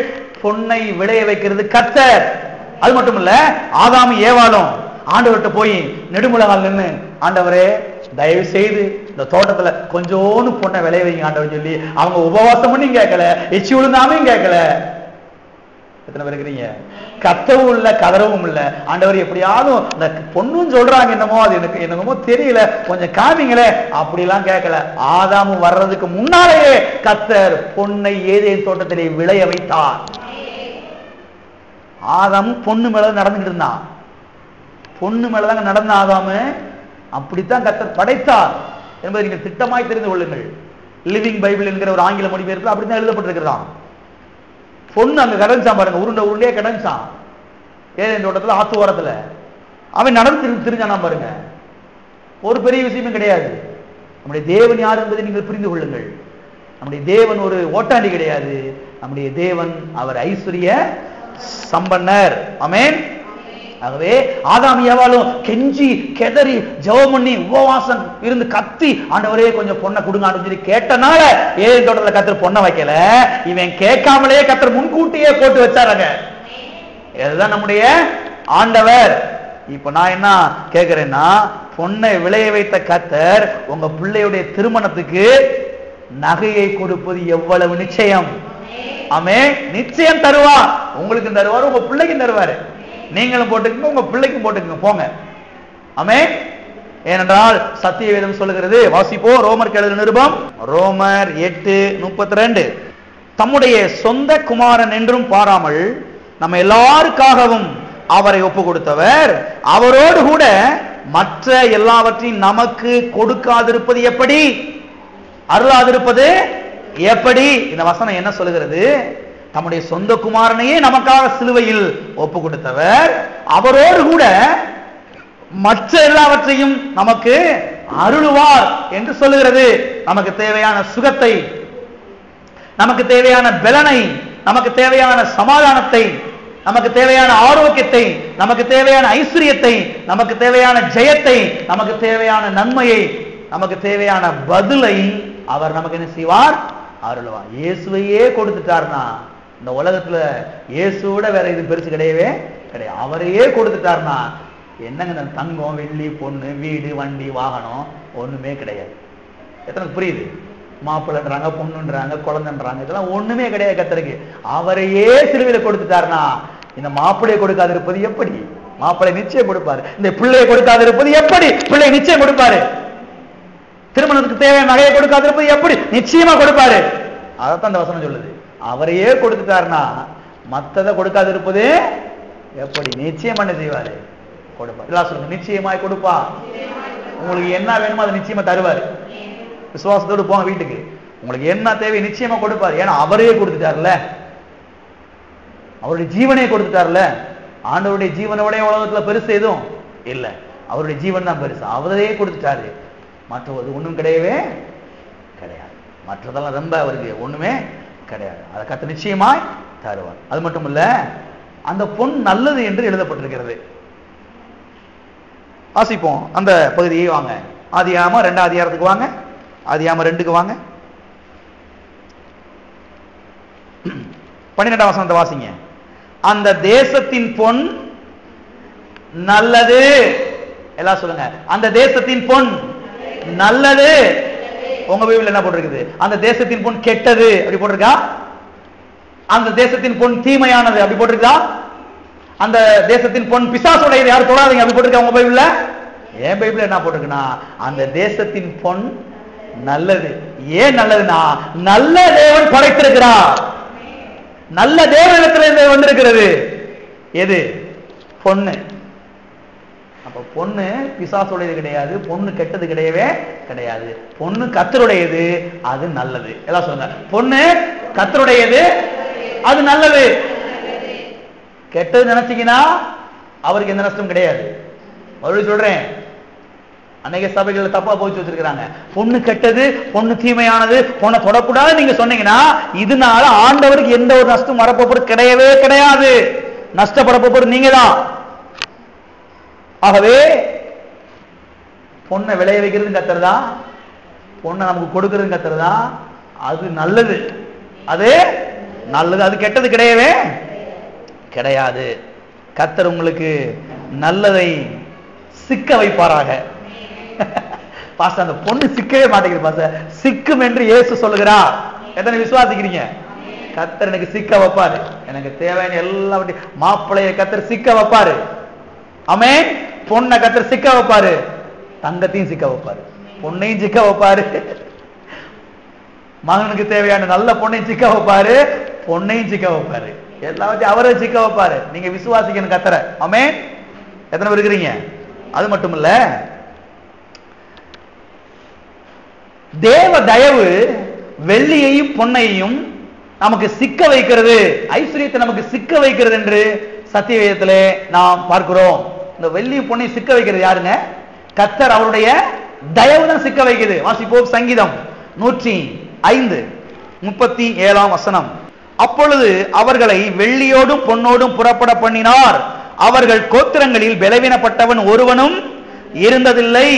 Speaker 1: பொன்னை விளைய வைக்கிறது கர்த்தர். அது மட்டும் இல்ல, ஆதாமு ஏவாளும் ஆண்டவர்கிட்ட போய் நெடுமுழங்கால் நின்று, ஆண்டவரே தயவு செய்து இந்த தோட்டத்துல கொஞ்சோன்னு பொண்ணை விளைய வைங்க ஆண்டவர் சொல்லி அவங்க உபவாசம் பண்ணி கேட்கல, எச்சி விழுந்தாமையும் கேட்கல. எத்தனை பேர் இருக்கிறீங்க? கத்தவும் இல்ல, கதறவும் இல்ல. ஆண்டவர் எப்படியாவது இந்த பொண்ணுன்னு சொல்றாங்க, என்னமோ அது எனக்கு என்னமோ தெரியல, கொஞ்சம் காமிங்களே, அப்படிலாம் கேட்கல. ஆதாமு வர்றதுக்கு முன்னாலேயே கர்த்தர் பொன்னை ஏதேன் தோட்டத்திலே விளைய வைத்தார். ஆதாமு பொண்ணு மேல நடந்துகிட்டு இருந்தான். பொண்ணு மேலதாங்க நடந்த ஆதாமு. அப்படித்தான் கர்த்தர் படைத்தார் என்பதை நீங்கள் திட்டமாய் தெரிந்து கொள்ளுங்கள். லிவிங் பைபிள் என்கிற ஒரு ஆங்கில மொழிபெயர்ப்பில் அப்படித்தான் எழுதப்பட்டிருக்கிறான். பொண்ணு அங்க கடஞ்சான் பாருங்க, உருண்டையே கடஞ்சான் ஏதேன் தோட்டத்துல, ஆத்து ஓரத்துல. அவன் நடந்து தெரிஞ்சானா பாருங்க. ஒரு பெரிய விஷயமே கிடையாது. நம்முடைய தேவன் யார் என்பதை நீங்கள் புரிந்து கொள்ளுங்கள். நம்முடைய தேவன் ஒரு ஓட்டாண்டி கிடையாது. நம்முடைய தேவன் அவர் ஐஸ்வர்ய சம்பன்னர். ஆமென். ஆகவே ஆதாம் ஏவாளும் கெஞ்சி கெதறி ஜெபம் பண்ணி உபவாசம் இருந்து கத்தி, ஆண்டவரே கொஞ்சம் பொண்ணை கொடுங்க சொல்லி கேட்டனால ஏதேன் தோட்டத்துல கர்த்தர் பொண்ணை வைக்கல. இவன் கேட்காமலே கர்த்தர் முன்கூட்டியே போட்டு வச்சாருங்க. இதுதான் நம்முடைய ஆண்டவர். இப்ப நான் என்ன கேட்கிறேன்னா, பொண்ணை விளைய வைத்த கர்த்தர் உங்க பிள்ளையுடைய திருமணத்துக்கு நகையை கொடுப்பது எவ்வளவு நிச்சயம். ஆமென். நிச்சயம் தருவார். உங்களுக்கு தருவார், உங்க பிள்ளைக்கும் தருவாரு. நீங்களும் போட்டுக்கங்க, உங்க பிள்ளைக்கும் போட்டுக்கங்க, போங்க. ஆமென். ஏனென்றால் சத்திய வேதம் சொல்லுகிறது. வாசிப்போம், ரோமர் எழுதின நிருபம், ரோமர் 8:32. தம்முடைய சொந்த குமாரன் என்றும் பாராமல் நம்ம எல்லாருக்காகவும் அவரை ஒப்பு கொடுத்தவர், அவரோடு கூட மற்ற எல்லாவற்றையும் நமக்கு கொடுக்காதிருப்பது எப்படி? அருளாதிருப்பது எப்படி? இந்த வசனம் என்ன சொல்லுகிறது? தம்முடைய சொந்த குமாரனையே நமக்காக சிலுவையில் ஒப்பு கொடுத்தவர், அவரோடு கூட மற்ற எல்லாவற்றையும் நமக்கு அருளுவார் என்று சொல்லுகிறது. நமக்கு தேவையான சுகத்தை, நமக்கு தேவையான பலனை, நமக்கு தேவையான சமாதானத்தை, நமக்கு தேவையான ஆரோக்கியத்தை, நமக்கு தேவையான ஐஸ்வர்யத்தை, நமக்கு தேவையான ஜெயத்தை, நமக்கு தேவையான நன்மையை, நமக்கு தேவையான பதிலை அவர் நமக்கு என்ன செய்வார்? அருள்வார். இயேசுவையே கொடுத்துட்டார்னா இந்த உலகத்துல இயேசுவோட வேற இது பெருசு கிடையவே கிடையாது. அவரையே கொடுத்துட்டார்னா என்னங்க, தங்கம் வெள்ளி பொண்ணு வீடு வண்டி வாகனம் ஒண்ணுமே கிடையாது. எத்தனை புரியுது? மாப்பிள்ளைன்றாங்க, பொண்ணுன்றாங்க, குழந்தைன்றாங்க, இதெல்லாம் ஒண்ணுமே கிடையாது கர்த்தருக்கு. அவரையே சிலுவையில கொடுத்துட்டாருன்னா இந்த மாப்பிள்ளையை கொடுக்காது இருப்பது எப்படி? மாப்பிள்ளை நிச்சயம் கொடுப்பாரு. இந்த பிள்ளையை கொடுக்காது இருப்பது எப்படி? பிள்ளை நிச்சயம் கொடுப்பாரு. திருமணத்துக்கு தேவையான நகையை கொடுக்காது இருப்பது எப்படி? நிச்சயமா கொடுப்பாரு. அதைத்தான் இந்த வசனம் சொல்லுது. அவரையே கொடுத்துட்டாருன்னா மத்ததை கொடுக்காது இருப்பது எப்படி? நிச்சயம் என்ன செய்வாரு? கொடுப்பார். எல்லாம் சொல்லுங்க, நிச்சயமாய் கொடுப்பா. உங்களுக்கு என்ன வேணுமோ அதை நிச்சயமா தருவாரு. விசுவாசத்தோடு போங்க வீட்டுக்கு. உங்களுக்கு என்ன தேவை நிச்சயமா கொடுப்பாரு. ஏன்னா அவரே கொடுத்துட்டார்ல, அவருடைய ஜீவனே கொடுத்துட்டார்ல. ஆண்டவருடைய ஜீவனோட உலகத்துல பெருசு எதுவும் இல்லை. அவருடைய ஜீவன் தான் பெருசு. அவரே கொடுத்துட்டாரு. மற்றது ஒண்ணும் கிடையவே கிடையாது. மற்றதெல்லாம் ரொம்ப அவருக்கு ஒண்ணுமே கிடையாது. அதை கர்த்தர் நிச்சயமாய் தருவார். அது மட்டும் இல்ல, அந்த பொன் நல்லது என்று எழுதப்பட்டிருக்கிறது. வாசிப்போம் அந்த பகுதியை. வாங்க, ஆதியாகமம் 2ஆம் அதிகாரத்துக்கு வாங்க. ஆதியாகமம் 2க்கு வாங்க. 12ஆம் வசனத்தை வாசிங்க. அந்த தேசத்தின் பொன் நல்லது. எல்லாம் சொல்லுங்க, அந்த தேசத்தின் பொன் நல்லது. உங்க பைபிள்ல என்ன போட்டிருக்குது? அந்த தேசத்தின் பொன் கெட்டது அப்படி போட்டிருக்கா? அந்த தேசத்தின் பொன் தீமையானது அப்படி போட்டிருக்கா? அந்த தேசத்தின் பொன் பிசாசுடையது, யாரும் தொடாதீங்க அப்படி போட்டிருக்கா உங்க பைபிள்ல? என் பைபிள்ல என்ன போட்டிருக்குன்னா, அந்த தேசத்தின் பொன் நல்லது. ஏன் நல்லதுன்னா, நல்ல தேவன் படைத்திருக்கிறார். நல்ல தேவனிடத்தில் வந்திருக்கிறது. எது? பொண்ணு. அப்ப பொண்ணு பிசாசுடையது கிடையாது, பொண்ணு கெட்டது கிடையவே கிடையாது. பொண்ணு கர்த்தருடையது, அது நல்லது. எல்லாம் சொல்லுங்க, பொண்ணு கர்த்தருடையது, அது நல்லது. கெட்டது நினைச்சீங்கன்னா அவருக்கு எந்த நஷ்டம் கிடையாது. மறுபடியும் சொல்றேன், அநேக சபைகள் தப்பா போச்சு வச்சிருக்காங்க. பொண்ணு கெட்டது, பொண்ணு தீமையானது, பொண்ணை தொடக்கூடாது நீங்க சொன்னீங்கன்னா இதனால ஆண்டவருக்கு எந்த ஒரு நஷ்டம் வரப்போறது கிடையவே கிடையாது. நஷ்டப்பட போறது நீங்க தான். ஆகவே பொண்ணை விளைய வைக்கிறது கர்த்தர் தான், பொண்ணை நமக்கு கொடுக்கிறது கர்த்தர் தான். அது நல்லது, அது நல்லது, அது கெட்டது கிடையவே கிடையாது. கர்த்தர் உங்களுக்கு நல்லதை சிக்க வைப்பாராக. பாஸ்டர், அந்த பொண்ணு சிக்கவே மாட்டேங்குது பாஸ்டர். சிக்கும் என்று இயேசு சொல்லுகிறார். எத்தனை விசுவாசிக்கிறீங்க? கர்த்தர் எனக்கு சிக்க வைப்பாரு. எனக்கு தேவையான எல்லாவற்றையும் மாப்பிள்ளைய கர்த்தர் சிக்க வைப்பாரு. ஆமென். பொண்ணை கர்த்தர் சிக்க வைப்பாரு, தங்கத்தையும் சிக்க வைப்பாரு, பொண்ணையும் சிக்க வைப்பாரு. மகனுக்கு தேவையான நல்ல பொண்ணையும் சிக்க வைப்பாரு, பொண்ணையும் சிக்க வைப்பாரு, எல்லாவற்றையும் அவரை சிக்க வைப்பாரு. நீங்க விசுவாசிக்கணும் கர்த்தரை. ஆமென். எத்தனை பேர் இருக்கிறீங்க? அது மட்டும் இல்ல, தேவ தயவு வெள்ளியையும் பொன்னையும் நமக்கு சிக்க வைக்கிறது, ஐஸ்வர்யத்தை நமக்கு சிக்க வைக்கிறது என்று சத்தியவேதத்திலே நாம் பார்க்கிறோம். இந்த வெள்ளியும் பொன்னையும் சிக்க வைக்கிறது யாருங்க? கர்த்தர் அவருடைய தயவு தான் சிக்க வைக்கிறது. வாசிப்போம் சங்கீதம் 105:37 அப்பொழுது அவர்களை வெள்ளியோடும் பொன்னோடும் புறப்பட பண்ணினார், அவர்கள் கோத்திரங்களில் பலவீனப்பட்டவன் ஒருவனும் இருந்ததில்லை.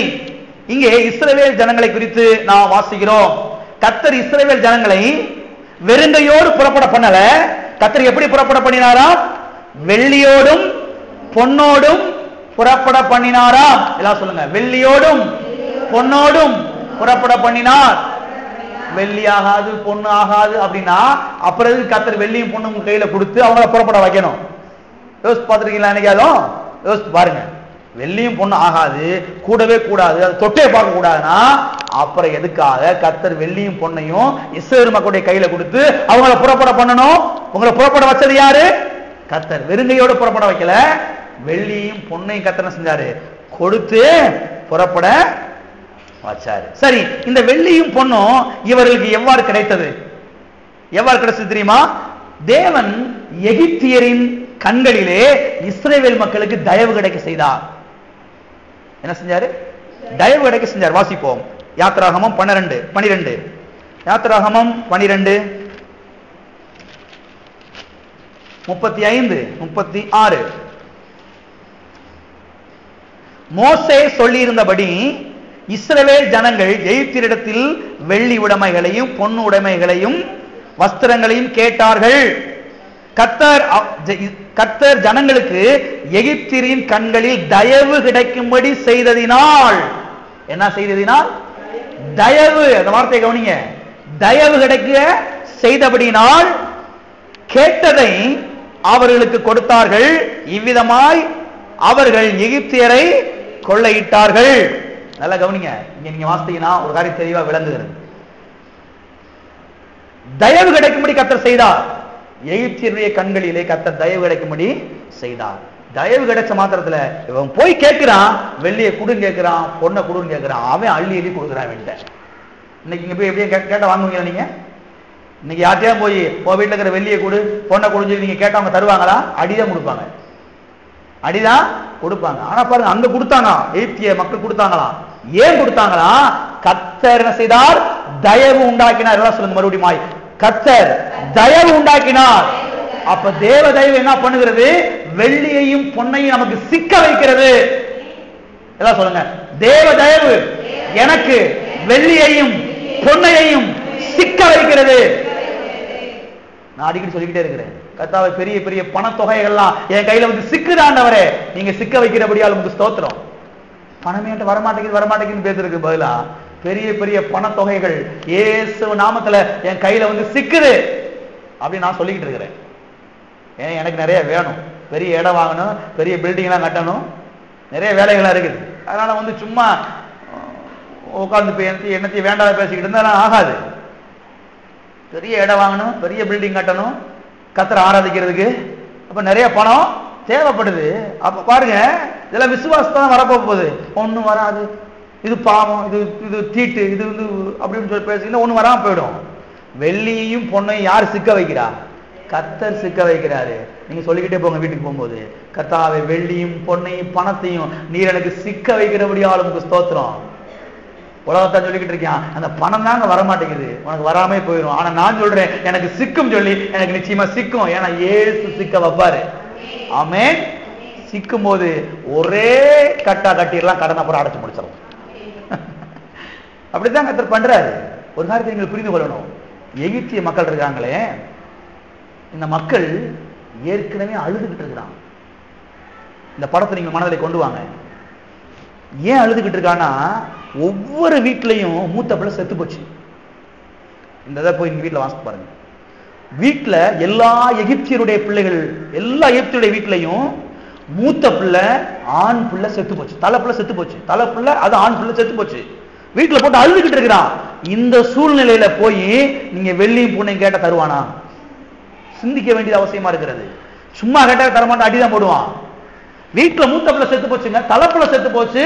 Speaker 1: இங்கே இஸ்ரவேல் ஜனங்களை குறித்து நாம் வாசிக்கிறோம். கர்த்தர் இஸ்ரவேல் ஜனங்களை வெறுங்கையோடு புறப்பட பண்ணல. கர்த்தர் எப்படி புறப்பட பண்ணினாராம்? வெள்ளியோடும் பொன்னோடும் புறப்பட பண்ணினாராம். எல்லாம் சொல்லுங்க, வெள்ளியோடும் பொன்னோடும் புறப்பட பண்ணினார். வெள்ளி ஆகாது பொண்ணு ஆகாது அப்படின்னா அப்புறம் கர்த்தர் வெள்ளியும் பொண்ணும் உங்க கையில கொடுத்து அவங்கள புறப்பட வைக்கணும்? யோசிச்சு பார்த்துருக்கீங்களா? என்னைக்காலும் யோசிச்சு பாருங்க. வெள்ளியும் பொண்ணு ஆகாது, கூடவே கூடாது, அது தொட்டே பார்க்க கூடாதுன்னா அப்புறம் எதுக்காக கர்த்தர் வெள்ளியும் பொண்ணையும் இஸ்ரவேல் மக்களுடைய கையில கொடுத்து அவங்கள புறப்பட பண்ணணும்? உங்களை புறப்பட வச்சது யாரு? கர்த்தர். வெறுங்கையோடு புறப்பட வைக்கல, வெள்ளியும் பொண்ணையும் கர்த்தர் செஞ்சாரு, கொடுத்து புறப்பட வச்சாரு. சரி, இந்த வெள்ளியும் பொண்ணும் இவர்களுக்கு எவ்வாறு கிடைத்தது? எவ்வாறு கிடைச்சது தெரியுமா? தேவன் எகிப்தியரின் கண்களிலே இஸ்ரவேல் மக்களுக்கு தயவு கிடைக்க செய்தார். என்ன செஞ்சாரு? தயவு கிடைக்க செஞ்சார். வாசிப்போம் யாத்திராகமம் 12. யாத்திராகமம் 12:35-36 மோசே சொல்லியிருந்தபடி இஸ்ரவேல் ஜனங்கள் எகிப்தியரிடத்தில் வெள்ளி உடைமைகளையும் பொன்னு உடைமைகளையும் வஸ்திரங்களையும் கேட்டார்கள். கர்த்தர் ஜனங்களுக்கு எகிப்தியரின் கண்களில் தயவு கிடைக்கும்படி செய்ததினால், என்ன செய்ததினால்? தயவு. அந்த வார்த்தையை கவனிங்க. தயவு கிடைக்க செய்தபடினால் கேட்டதை அவர்களுக்கு கொடுத்தார்கள். இவ்விதமாய் அவர்கள் எகிப்தியரை கொள்ளையிட்டார்கள். நல்லா கவனிங்க. இங்க நீங்க வாசித்தீங்கன்னா ஒரு காரியம் தெளிவா விளங்குகிறது. தயவு கிடைக்கும்படி கர்த்தர் செய்தார். எகிப்தியருடைய கண்களிலே கர்த்தர் தயவு கிடைக்கும்படி செய்தார். தயவு கிடைச்ச மாத்திரத்துல இவன் போய் கேட்கிறான், வெள்ளியை குடுன்னு கேட்கிறான், பொண்ணை குடுன்னு கேட்கிறான், அவன் அள்ளி அள்ளி கொடுக்குறான். இன்னைக்கு இங்க போய் எப்படியே கேட்ட வாங்குவீங்களா நீங்க? இன்னைக்கு யார்ட்டையா போய் உன் வீட்டுல இருக்கிற வெள்ளியை கொடு பொண்ணை கொடுன்னு சொல்லி நீங்க கேட்டவங்க தருவாங்களா? அடிதான் கொடுப்பாங்க, அடிதான் கொடுப்பாங்க. ஆனா பாருங்க, அங்க கொடுத்தாங்க, எகிப்திய மக்கள் கொடுத்தாங்களாம். ஏன் கொடுத்தாங்களா? கர்த்தர் என்ன செய்தார்? தயவு உண்டாக்கினார். எல்லாம் சொல்லுங்க மறுபடியும், கர்த்தர் தயவு உண்டாக்கினார். அப்ப தேவ தயவு என்ன பண்ணுகிறது? வெள்ளியையும் பொன்னையும் நமக்கு சிக்க வைக்கிறது. எல்லாம் சொல்லுங்க, தேவ தயவு எனக்கு வெள்ளியையும் பொன்னையையும் சிக்க வைக்கிறது. நான் அடிக்கடி சொல்லிக்கிட்டே இருக்கிறேன், கர்த்தாவே பெரிய பெரிய பணத்தொகைகள்லாம் என் கையில வந்து சிக்குதாண்டவரே, நீங்க சிக்க வைக்கிறபடியால் உங்களுக்கு ஸ்தோத்திரம். பணமே வரமாட்டேங்குது பேசுறதுக்கு பதிலா பெரிய பெரிய பணத்தொகைகள் இயேசு நாமத்துல என் கையில வந்து சிக்குது அப்படின்னு நான் சொல்லிக்கிட்டு இருக்கிறேன். ஏன் எனக்கு நிறைய வேணும், பெரிய இடம் வாங்கணும், பெரிய பில்டிங் எல்லாம் கட்டணும், நிறைய வேலைகள்லாம் இருக்குது. அதனால வந்து சும்மா உட்கார்ந்து என்னத்தையும் வேண்டாத பேசிக்கிட்டு இருந்தா ஆகாது. பெரிய இடம் வாங்கணும், பெரிய பில்டிங் கட்டணும், கர்த்தரை ஆராதிக்கிறதுக்கு அப்ப நிறைய பணம் தேவைப்படுது. அப்ப பாருங்க, இதெல்லாம் விசுவாசத்தான் வரப்போகுது. ஒன்றும் வராது, இது பாவம், இது தீட்டு, இது அப்படின்னு சொல்லி பேசிங்கன்னா ஒன்றும் வராமல் போயிடும். வெள்ளியையும் பொண்ணையும் யார் சிக்க வைக்கிறா? கர்த்தர் சிக்க வைக்கிறாரு. நீங்க சொல்லிக்கிட்டே போங்க வீட்டுக்கு போகும்போது, கர்த்தாவே வெள்ளியும் பொன்னையும் பணத்தையும் நீர் எனக்கு சிக்க வைக்கிறபடியால் உமக்கு ஸ்தோத்திரம். உலகத்தான் சொல்லிக்கிட்டு இருக்கான், அந்த பணம் தாங்க வரமாட்டேங்குது, உனக்கு வராமே போயிடும். ஆனா நான் சொல்றேன் எனக்கு சிக்கும் சொல்லி, எனக்கு நிச்சயமா சிக்கும். ஏன்னா இயேசு சிக்க வைப்பாரு. ஆமென். சிக்கும் போது ஒரே கட்டா கட்டிடலாம், கடனை பூரா அடைச்சு முடிச்சிடும். அப்படித்தான் கர்த்தர் பண்றாரு. ஒரு காரியத்தை நீங்கள் புரிந்து கொள்ளணும். எகிப்திய மக்கள் இருக்காங்களே, இந்த மக்கள் ஏற்கனவே அழுதுகிட்டு இருக்கிறாங்க. இந்த படத்தை நீங்க மனதில் கொண்டு வாங்க. ஏன் அழுதுகிட்டு இருக்கான்னா, ஒவ்வொரு வீட்லையும் மூத்த பிள்ளை செத்து போச்சு. இந்த இதை போய் நீங்க வீட்டில் வாசித்து பாருங்க. வீட்டுல எல்லா எகிப்தியருடைய பிள்ளைகள், எல்லா எகிப்தியருடைய வீட்லையும் மூத்த பிள்ளை ஆண் பிள்ளை செத்து போச்சு. தலை பிள்ளை செத்து போச்சு. தலை பிள்ளை அது ஆண் பிள்ளை செத்து போச்சு. வீட்டுல போட்டு அழுதுகிட்டு இருக்கிறான். இந்த சூழ்நிலையில போய் நீங்க வெள்ளியும் பூனையும் கேட்ட தருவானா? சிந்திக்க வேண்டியது அவசியமா இருக்கிறது. சும்மா கேட்டா தரமாட்டான், அடிதான் போடுவான். வீட்டுல மூத்த பிள்ளை செத்து போச்சுங்க, தலைப்புல செத்து போச்சு,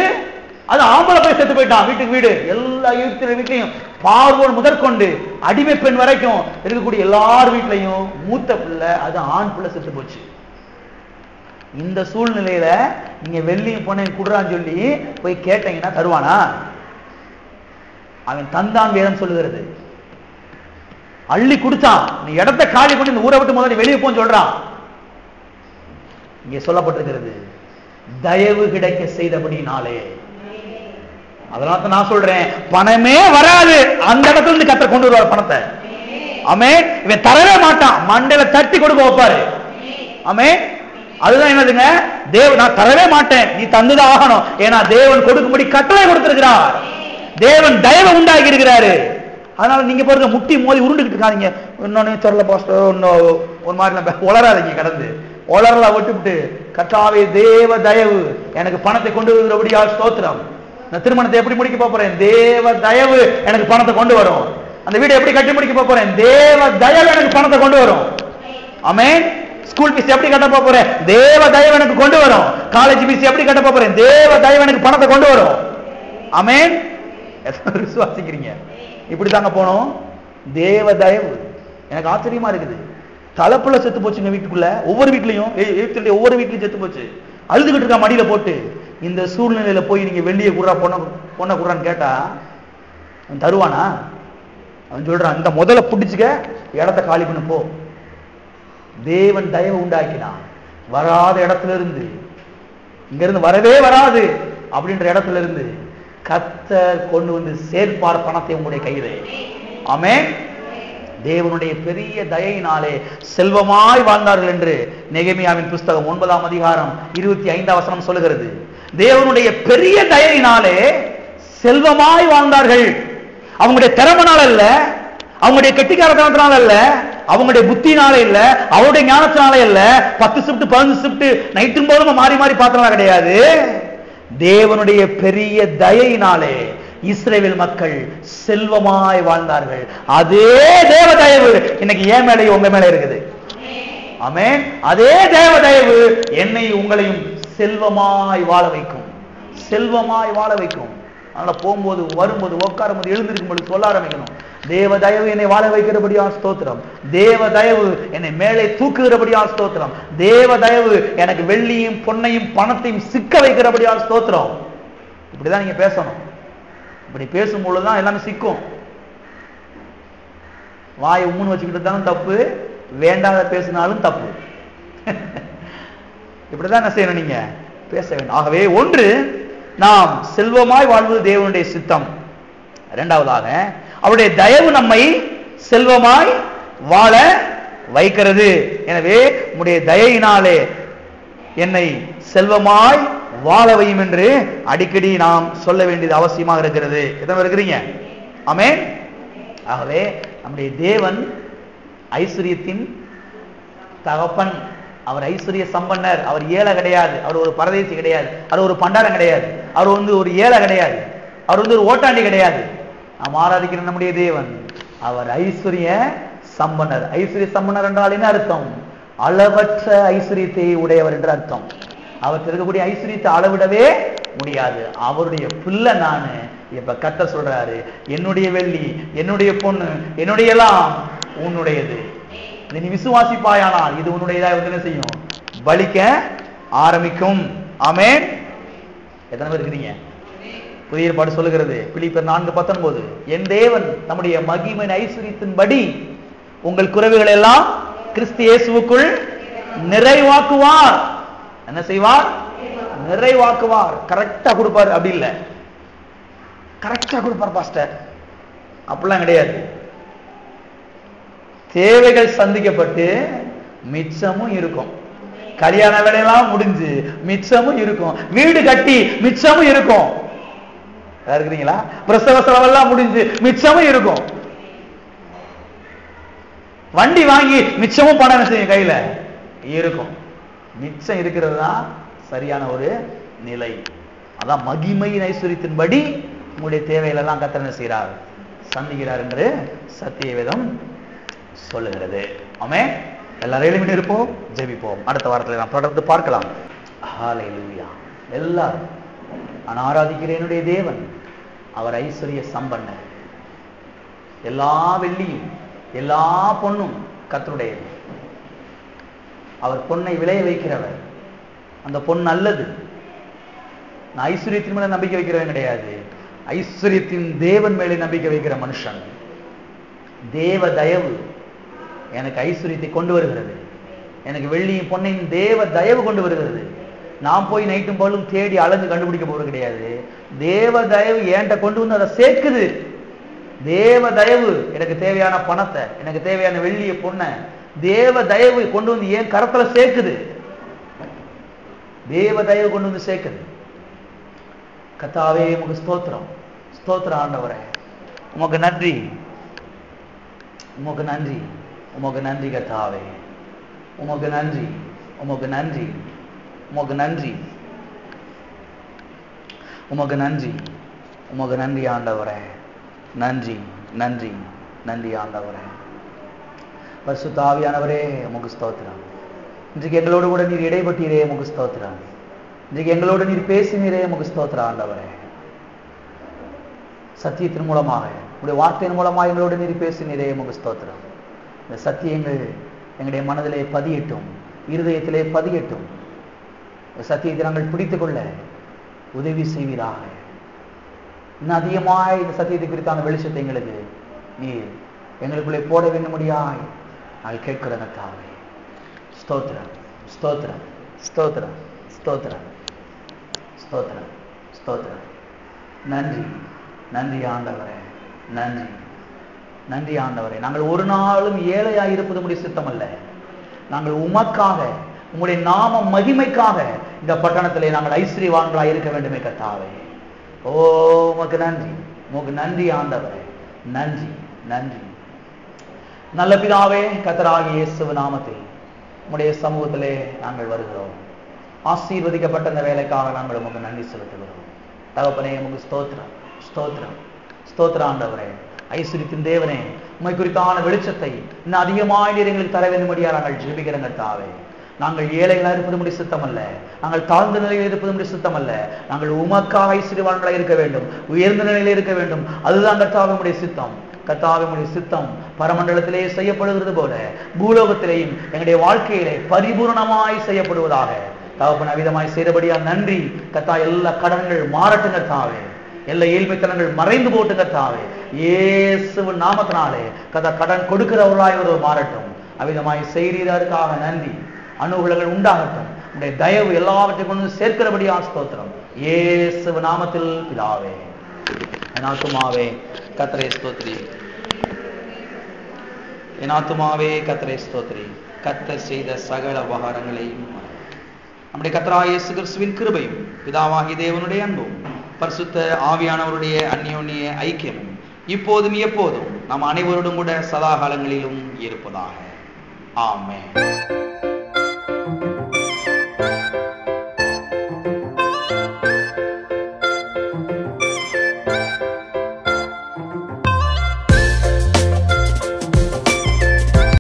Speaker 1: அது ஆம்பளை போய் செத்து போயிட்டான். வீட்டுக்கு வீடு, எல்லா வீட்லையும் பார்வோன் முதற்கொண்டு அடிமை பெண் வரைக்கும் இருக்கக்கூடிய எல்லார் வீட்லையும் மூத்த பிள்ளை அது ஆண் பிள்ளை செத்து போச்சு. இந்த சூழ்நிலையில நீங்க வெள்ளியும் பொண்ணையும் குடுறான்னு சொல்லி போய் கேட்டீங்கன்னா தருவானா? அவன் தந்தான் வேதம் சொல்லுகிறது. அள்ளி குடிச்சான். நீ இடத்தை காலி பண்ணி இந்த ஊரை விட்டு முதல்ல வெளியே போன்னு சொல்றான். இங்கே சொல்லப்பட்டிருக்கிறது, தயவு கிடைக்க செய்தபடினாலே. அதனால நான் சொல்றேன், பணமே வராது, அந்த இடத்துல இருந்து கர்த்தர் கொண்டு வருவார் பணத்தை. ஆமென். இவன் தரவே மாட்டான், மண்டையில தட்டி கொடுக்க வைப்பாரு. ஆமென். அதுதான் என்னதுங்க, தேவன் நான் தரவே மாட்டேன், நீ தந்துதான் ஆகணும். ஏன்னா தேவன் கொடுக்கும்படி கட்டளை கொடுத்திருக்கிறார். தேவன் தயவு உண்டாகி இருக்கிறாரு. அதனால நீங்க பாருங்க, முட்டி மோதி உருண்டுகிட்டு இருக்காதீங்க. இன்னொன்னு தெரியல பாஸ்டர், ஒரு மாதிரி உளராதீங்க. கடந்து உளரல விட்டுவிட்டு, கர்த்தாவே தேவ தயவு எனக்கு பணத்தை கொண்டு வருகிறபடியால் ஸ்தோத்திரம். நான் திருமணத்தை எப்படி முடிக்க போறேன்? தேவ தயவு எனக்கு பணத்தை கொண்டு வரும். அந்த வீடு எப்படி கட்டி முடிக்க போறேன்? தேவ தயவு எனக்கு பணத்தை கொண்டு வரும். ஆமென். ஸ்கூல் ஃபீஸ் எப்படி கட்ட போறேன்? தேவ தயவு எனக்கு கொண்டு வரும். காலேஜ் ஃபீஸ் எப்படி கட்ட போறேன்? தேவ தயவு எனக்கு பணத்தை கொண்டு வரும். ஆமென். விசுவாசிக்கிறீங்க? இப்படிதாங்க போனோம். தேவ தயவு எனக்கு ஆச்சரியமா இருக்குது. தலைப்புல செத்து போச்சுங்க வீட்டுக்குள்ள, ஒவ்வொரு வீட்லயும், ஒவ்வொரு வீட்லயும் செத்து போச்சு. அழுதுகிட்டு இருக்கா மடியில போட்டு. இந்த சூழ்நிலையில போய் நீங்க வெள்ளிய குடுறா பொண்ணை குடுறான்னு கேட்டா அவன் தருவானா? அவன் சொல்றான், இந்த முதல்ல பிடிச்சுக்க, இடத்தை காலி பண்ண போ. தேவன் தயவு உண்டாக்கினான். வராத இடத்துல இருந்து, இங்க இருந்து வரவே வராது அப்படின்ற இடத்துல இருந்து கர்த்தர் கொண்டு வந்து சேர்ப்பார் பணத்தை உங்களுடைய கையிலே. ஆமென். தேவனுடைய பெரிய தயையினாலே செல்வமாய் வாழ்ந்தார்கள் என்று நெகேமியாவின் புஸ்தகம் 9ஆம் அதிகாரம் 25ஆம் வசனம் சொல்லுகிறது. தேவனுடைய பெரிய தயையினாலே செல்வமாய் வாழ்ந்தார்கள். அவங்களுடைய திறமனால அல்ல, அவங்களுடைய கெட்டிக்காரத்தனத்தினால அல்ல, அவங்களுடைய புத்தினால இல்ல, அவருடைய ஞானத்தினால இல்ல, 10 ஷிப்ட் 15 ஷிப்ட் நைட்டும் போதும் மாறி மாறி பார்த்தனால கிடையாது. தேவனுடைய பெரிய தயையினாலே இஸ்ரவேல் மக்கள் செல்வமாய் வாழ்ந்தார்கள். அதே தேவ தயவு இன்னைக்கு என் மேலேயும் உங்க மேல இருக்குது. ஆமென். அதே தேவ தயவு என்னை உங்களையும் செல்வமாய் வாழ வைக்கும். செல்வமாய் வாழ வைக்கும். அதனால போகும்போது, வரும்போது, உட்காரும் போது, எழுந்திருக்கும் போது சொல்ல ஆரம்பிக்கணும், தேவ தயவு என்னை வாழ வைக்கிறபடியால் ஸ்தோத்திரம். தேவ தயவு என்னை மேலே தூக்குகிறபடியால் ஸ்தோத்திரம். தேவ தயவு எனக்கு வெள்ளியும் பொன்னையும் பணத்தையும் சிக்க வைக்கிறபடியால் ஸ்தோத்திரம். இப்படிதான் நீங்க பேசணும். இப்படி பேசும்பொழுதுதான் எல்லாமே சிக்கும். வாயை உம்முன்னு வச்சுக்கிட்டு தானும் தப்பு, வேண்டாத பேசினாலும் தப்பு. இப்படிதான் என்ன செய்யணும்? நீங்க பேச வேண்டும். ஆகவே ஒன்று, நாம் செல்வமாய் வாழ்வது தேவனுடைய சித்தம். இரண்டாவதாக, அவருடைய தயவு நம்மை செல்வமாய் வாழ வைக்கிறது. எனவே உம்முடைய தயையினாலே என்னை செல்வமாய் வாழ வையும் என்று அடிக்கடி நாம் சொல்ல வேண்டியது அவசியமாக இருக்கிறது. எத்தனை இருக்கிறீங்க? ஆமென். ஆகவே நம்முடைய தேவன் ஐஸ்வரியத்தின் தகப்பன். அவர் ஐஸ்வர்ய சம்பன்னர். அவர் ஏழை கிடையாது, அவர் ஒரு பரதேசி கிடையாது, அவர் ஒரு பண்டாரம் கிடையாது, அவர் ஒரு ஏழை கிடையாது, அவர் ஒரு ஓட்டாண்டி கிடையாது. நாம் ஆராதிக்கிற நம்முடைய தேவன் அவர் ஐஸ்வர்ய சம்பன்னர். ஐஸ்வர்ய சம்பன்னர் என்றால் என்ன அர்த்தம்? அளவற்ற ஐஸ்வர்யத்தை உடையவர் என்று அர்த்தம். அவர் இருக்கக்கூடிய ஐஸ்வர்யத்தை அளவிடவே முடியாது. அவருடைய பிள்ளை நானு. இப்ப கர்த்தர் சொல்றாரு, என்னுடைய வெள்ளி, என்னுடைய பொண்ணு, என்னுடைய எல்லாம் உன்னுடையது. நீ விசுவாசிப்பாயானால் இது உன்னுடையதா என்ன செய்யும்? பலிக்க ஆரம்பிக்கும். ஆமென். எத்தனை பேர் இருக்கிறீங்க? புதிய ஏற்பாடு சொல்லுகிறது பிலிப்பியர் 4:19, என் தேவன் நம்முடைய மகிமையின் ஐஸ்வரியத்தின்படி உங்கள் குறைவுகளை எல்லாம் கிறிஸ்து இயேசுவுக்குள் நிறைவாக்குவார். என்ன செய்வார்? நிறைவாக்குவார். கரெக்டா கொடுப்பார். அப்படி இல்லை, கரெக்டா கொடுப்பார் பாஸ்டர், அப்படிலாம் கிடையாது. தேவைகள் சந்திக்கப்பட்டு மிச்சமும் இருக்கும். கல்யாண வேலையெல்லாம் முடிஞ்சு மிச்சமும் இருக்கும். வீடு கட்டி மிச்சமும் இருக்கும். இருக்கிறீங்களா? பிரசவ செலவெல்லாம் முடிஞ்சு மிச்சமும் இருக்கும். வண்டி வாங்கி மிச்சமும் பணம் செய்யும் கையில இருக்கும். மிச்சம் இருக்கிறது தான் சரியான ஒரு நிலை. அதான் மகிமையின் ஐஸ்வரியத்தின்படி உங்களுடைய தேவைகள் எல்லாம் கர்த்தர் என்ன செய்கிறார்? சந்திக்கிறார் என்று சத்திய வேதம் சொல்லுகிறது. ஆமென். எல்லாரும் எழுப்பி இருப்போம், ஜெபிப்போம். அடுத்த வாரத்தில் நாம் தொடர்ந்து பார்க்கலாம். ஹல்லேலூயா. எல்லாரும் நான் ஆராதிக்கிற என்னுடைய தேவன் அவர் ஐஸ்வரிய சம்பன்னர். எல்லா வெள்ளியும் எல்லா பொன்னும் கர்த்தருடையது. அவர் பொன்னை விளைய வைக்கிறவர். அந்த பொன் நல்லது. நான் ஐஸ்வரியத்தின் மேல நம்பிக்கை வைக்கிறவன் கிடையாது. ஐஸ்வரியத்தின் தேவன் மேலே நம்பிக்கை வைக்கிற மனுஷன். தேவ தயவு எனக்கு ஐஸ்வரியத்தை கொண்டு வருகிறது. எனக்கு வெள்ளியும் பொன்னையும் தேவ தயவு கொண்டு வருகிறது. நான் போய் நைட்டும் போலும் தேடி அலைஞ்சு கண்டுபிடிக்க போறது கிடையாது. தேவ தயவு என்கிட்ட கொண்டு வந்து அதை சேர்க்குது. தேவ தயவு எனக்கு தேவையான பணத்தை, எனக்கு தேவையான வெள்ளிய பொண்ணை தேவ தயவு கொண்டு வந்து ஏன் கரத்துல சேர்க்குது. தேவ தயவு கொண்டு வந்து சேர்க்குது. கர்த்தாவே உமக்கு ஸ்தோத்திரம். ஸ்தோத்திரம் ஆண்டவரே, உமக்கு நன்றி, உமக்கு நன்றி, உமக்கு நன்றி கர்த்தாவே, உமக்கு நன்றி, உமக்கு நன்றி, உமக்கு நன்றி, உமக்கு நன்றி, உமக்கு நன்றி ஆண்டவரே. நன்றி, நன்றி, நன்றி ஆண்டவரே. பரிசுத்த ஆவியானவரே உமக்கு ஸ்தோத்திரம். இன்றைக்கு எங்களோடு கூட நீர் இடைப்பட்டீரே உமக்கு ஸ்தோத்திரம். இன்றைக்கு எங்களோடு நீர் பேசினீரே உமக்கு ஸ்தோத்திரம் ஆண்டவரே. சத்தியத்தின் மூலமாக உங்களுடைய வார்த்தையின் மூலமாக எங்களோடு நீர் பேசினீரே உமக்கு ஸ்தோத்திரம். இந்த சத்தியங்கள் எங்களுடைய மனதிலே பதியட்டும், இருதயத்திலே பதியட்டும். இந்த சத்தியத்தை நாங்கள் பிடித்துக் கொள்ள உதவி செய்வீராக. இன்னும் அதிகமாய் இந்த சத்தியத்தை குறித்தான வெளிச்சத்தை எங்களுக்கு நீர் எங்களுக்குள்ளே போட வேண்டும்படியாய் நாங்கள் கேட்கிற கர்த்தாவே. ஸ்தோத்திரம், ஸ்தோத்திரம், ஸ்தோத்திரம், ஸ்தோத்திரம், ஸ்தோத்திரம், ஸ்தோத்திரம். நன்றி, நன்றி ஆண்டவரே, நன்றி, நன்றி ஆண்டவரே. நாங்கள் ஒரு நாளும் ஏழையாய் இருப்பது உம்முடைய சித்தம் அல்ல. நாங்கள் உமக்காக, உம்முடைய நாம மகிமைக்காக இந்த பட்டணத்திலே நாங்கள் ஐஸ்வரியவான்களாய் இருக்க வேண்டுமே கர்த்தாவே. ஓ உமக்கு நன்றி, உமக்கு நன்றி ஆண்டவரே. நன்றி, நன்றி. நல்ல பிதாவே, கர்த்தராகிய இயேசு நாமத்தில் உம்முடைய சமூகத்திலே நாங்கள் வருகிறோம். ஆசீர்வதிக்கப்பட்ட இந்த வேலைக்காக நாங்கள் உமக்கு நன்றி செலுத்துகிறோம். தகப்பனே உமக்கு ஸ்தோத்திரம், ஸ்தோத்திரம், ஸ்தோத்திரம் ஆண்டவரே. ஐஸ்வரியத்தின் தேவனே, உம்மை குறித்தான வெளிச்சத்தை இன்னும் அதிகமாக நீர் எங்களுக்கு தர வேண்டும்படியா நாங்கள் ஜெபிக்கிறோம் கர்த்தாவே. நாங்கள் ஏழைகளாக இருப்பது முடிய சுத்தம் அல்ல. நாங்கள் தாழ்ந்த நிலையில் இருப்பது முடிய சுத்தம் அல்ல. நாங்கள் உமக்காக ஐஸ்வரியவான்களாக இருக்க வேண்டும், உயர்ந்த நிலையில் இருக்க வேண்டும். அதுதான் கர்த்தாவே உம்முடைய சித்தம். கர்த்தாவே உம்முடைய சித்தம் பரமண்டலத்திலே செய்யப்படுகிறது போல பூலோகத்திலேயும் எங்களுடைய வாழ்க்கையிலே பரிபூர்ணமாய் செய்யப்படுவதாக. தகப்பன் அவிதமாய் செய்தபடியா நன்றி கர்த்தா. எல்லா கடன்கள் மாறட்டும் கர்த்தாவே. எல்லா ஏழ்மைத்தனங்கள் மறைந்து போட்டு கர்த்தாவே. இயேசுவின் நாமத்தினாலே கர்த்தா கடன் கொடுக்கிறவர்களாய் ஒரு மாறட்டும். அவிதமாய் செய்கிறதற்காக நன்றி. அனுகூலங்கள் உண்டாகட்டும். உடைய தயவு எல்லாவற்றையும் கொண்டு சேர்க்கிறபடியா ஸ்தோத்திரம். இயேசுவின் நாமத்தில் பிதாவே. என் ஆத்துமாவே கர்த்தரை ஸ்தோத்திரி, என் ஆத்துமாவே கர்த்தரை ஸ்தோத்திரி. கர்த்தர் செய்த சகல உபகாரங்களையும் நம்முடைய கர்த்தராகிய இயேசு கிறிஸ்துவின் கிருபையும் பிதாவாகிய தேவனுடைய அன்பும் பரிசுத்த ஆவியானவருடைய அந்யோன்ய ஐக்கியமும் இப்போதும் எப்போதும் நம் அனைவரோடும் கூட சதா காலங்களிலும் இருப்பதாக. ஆமென்.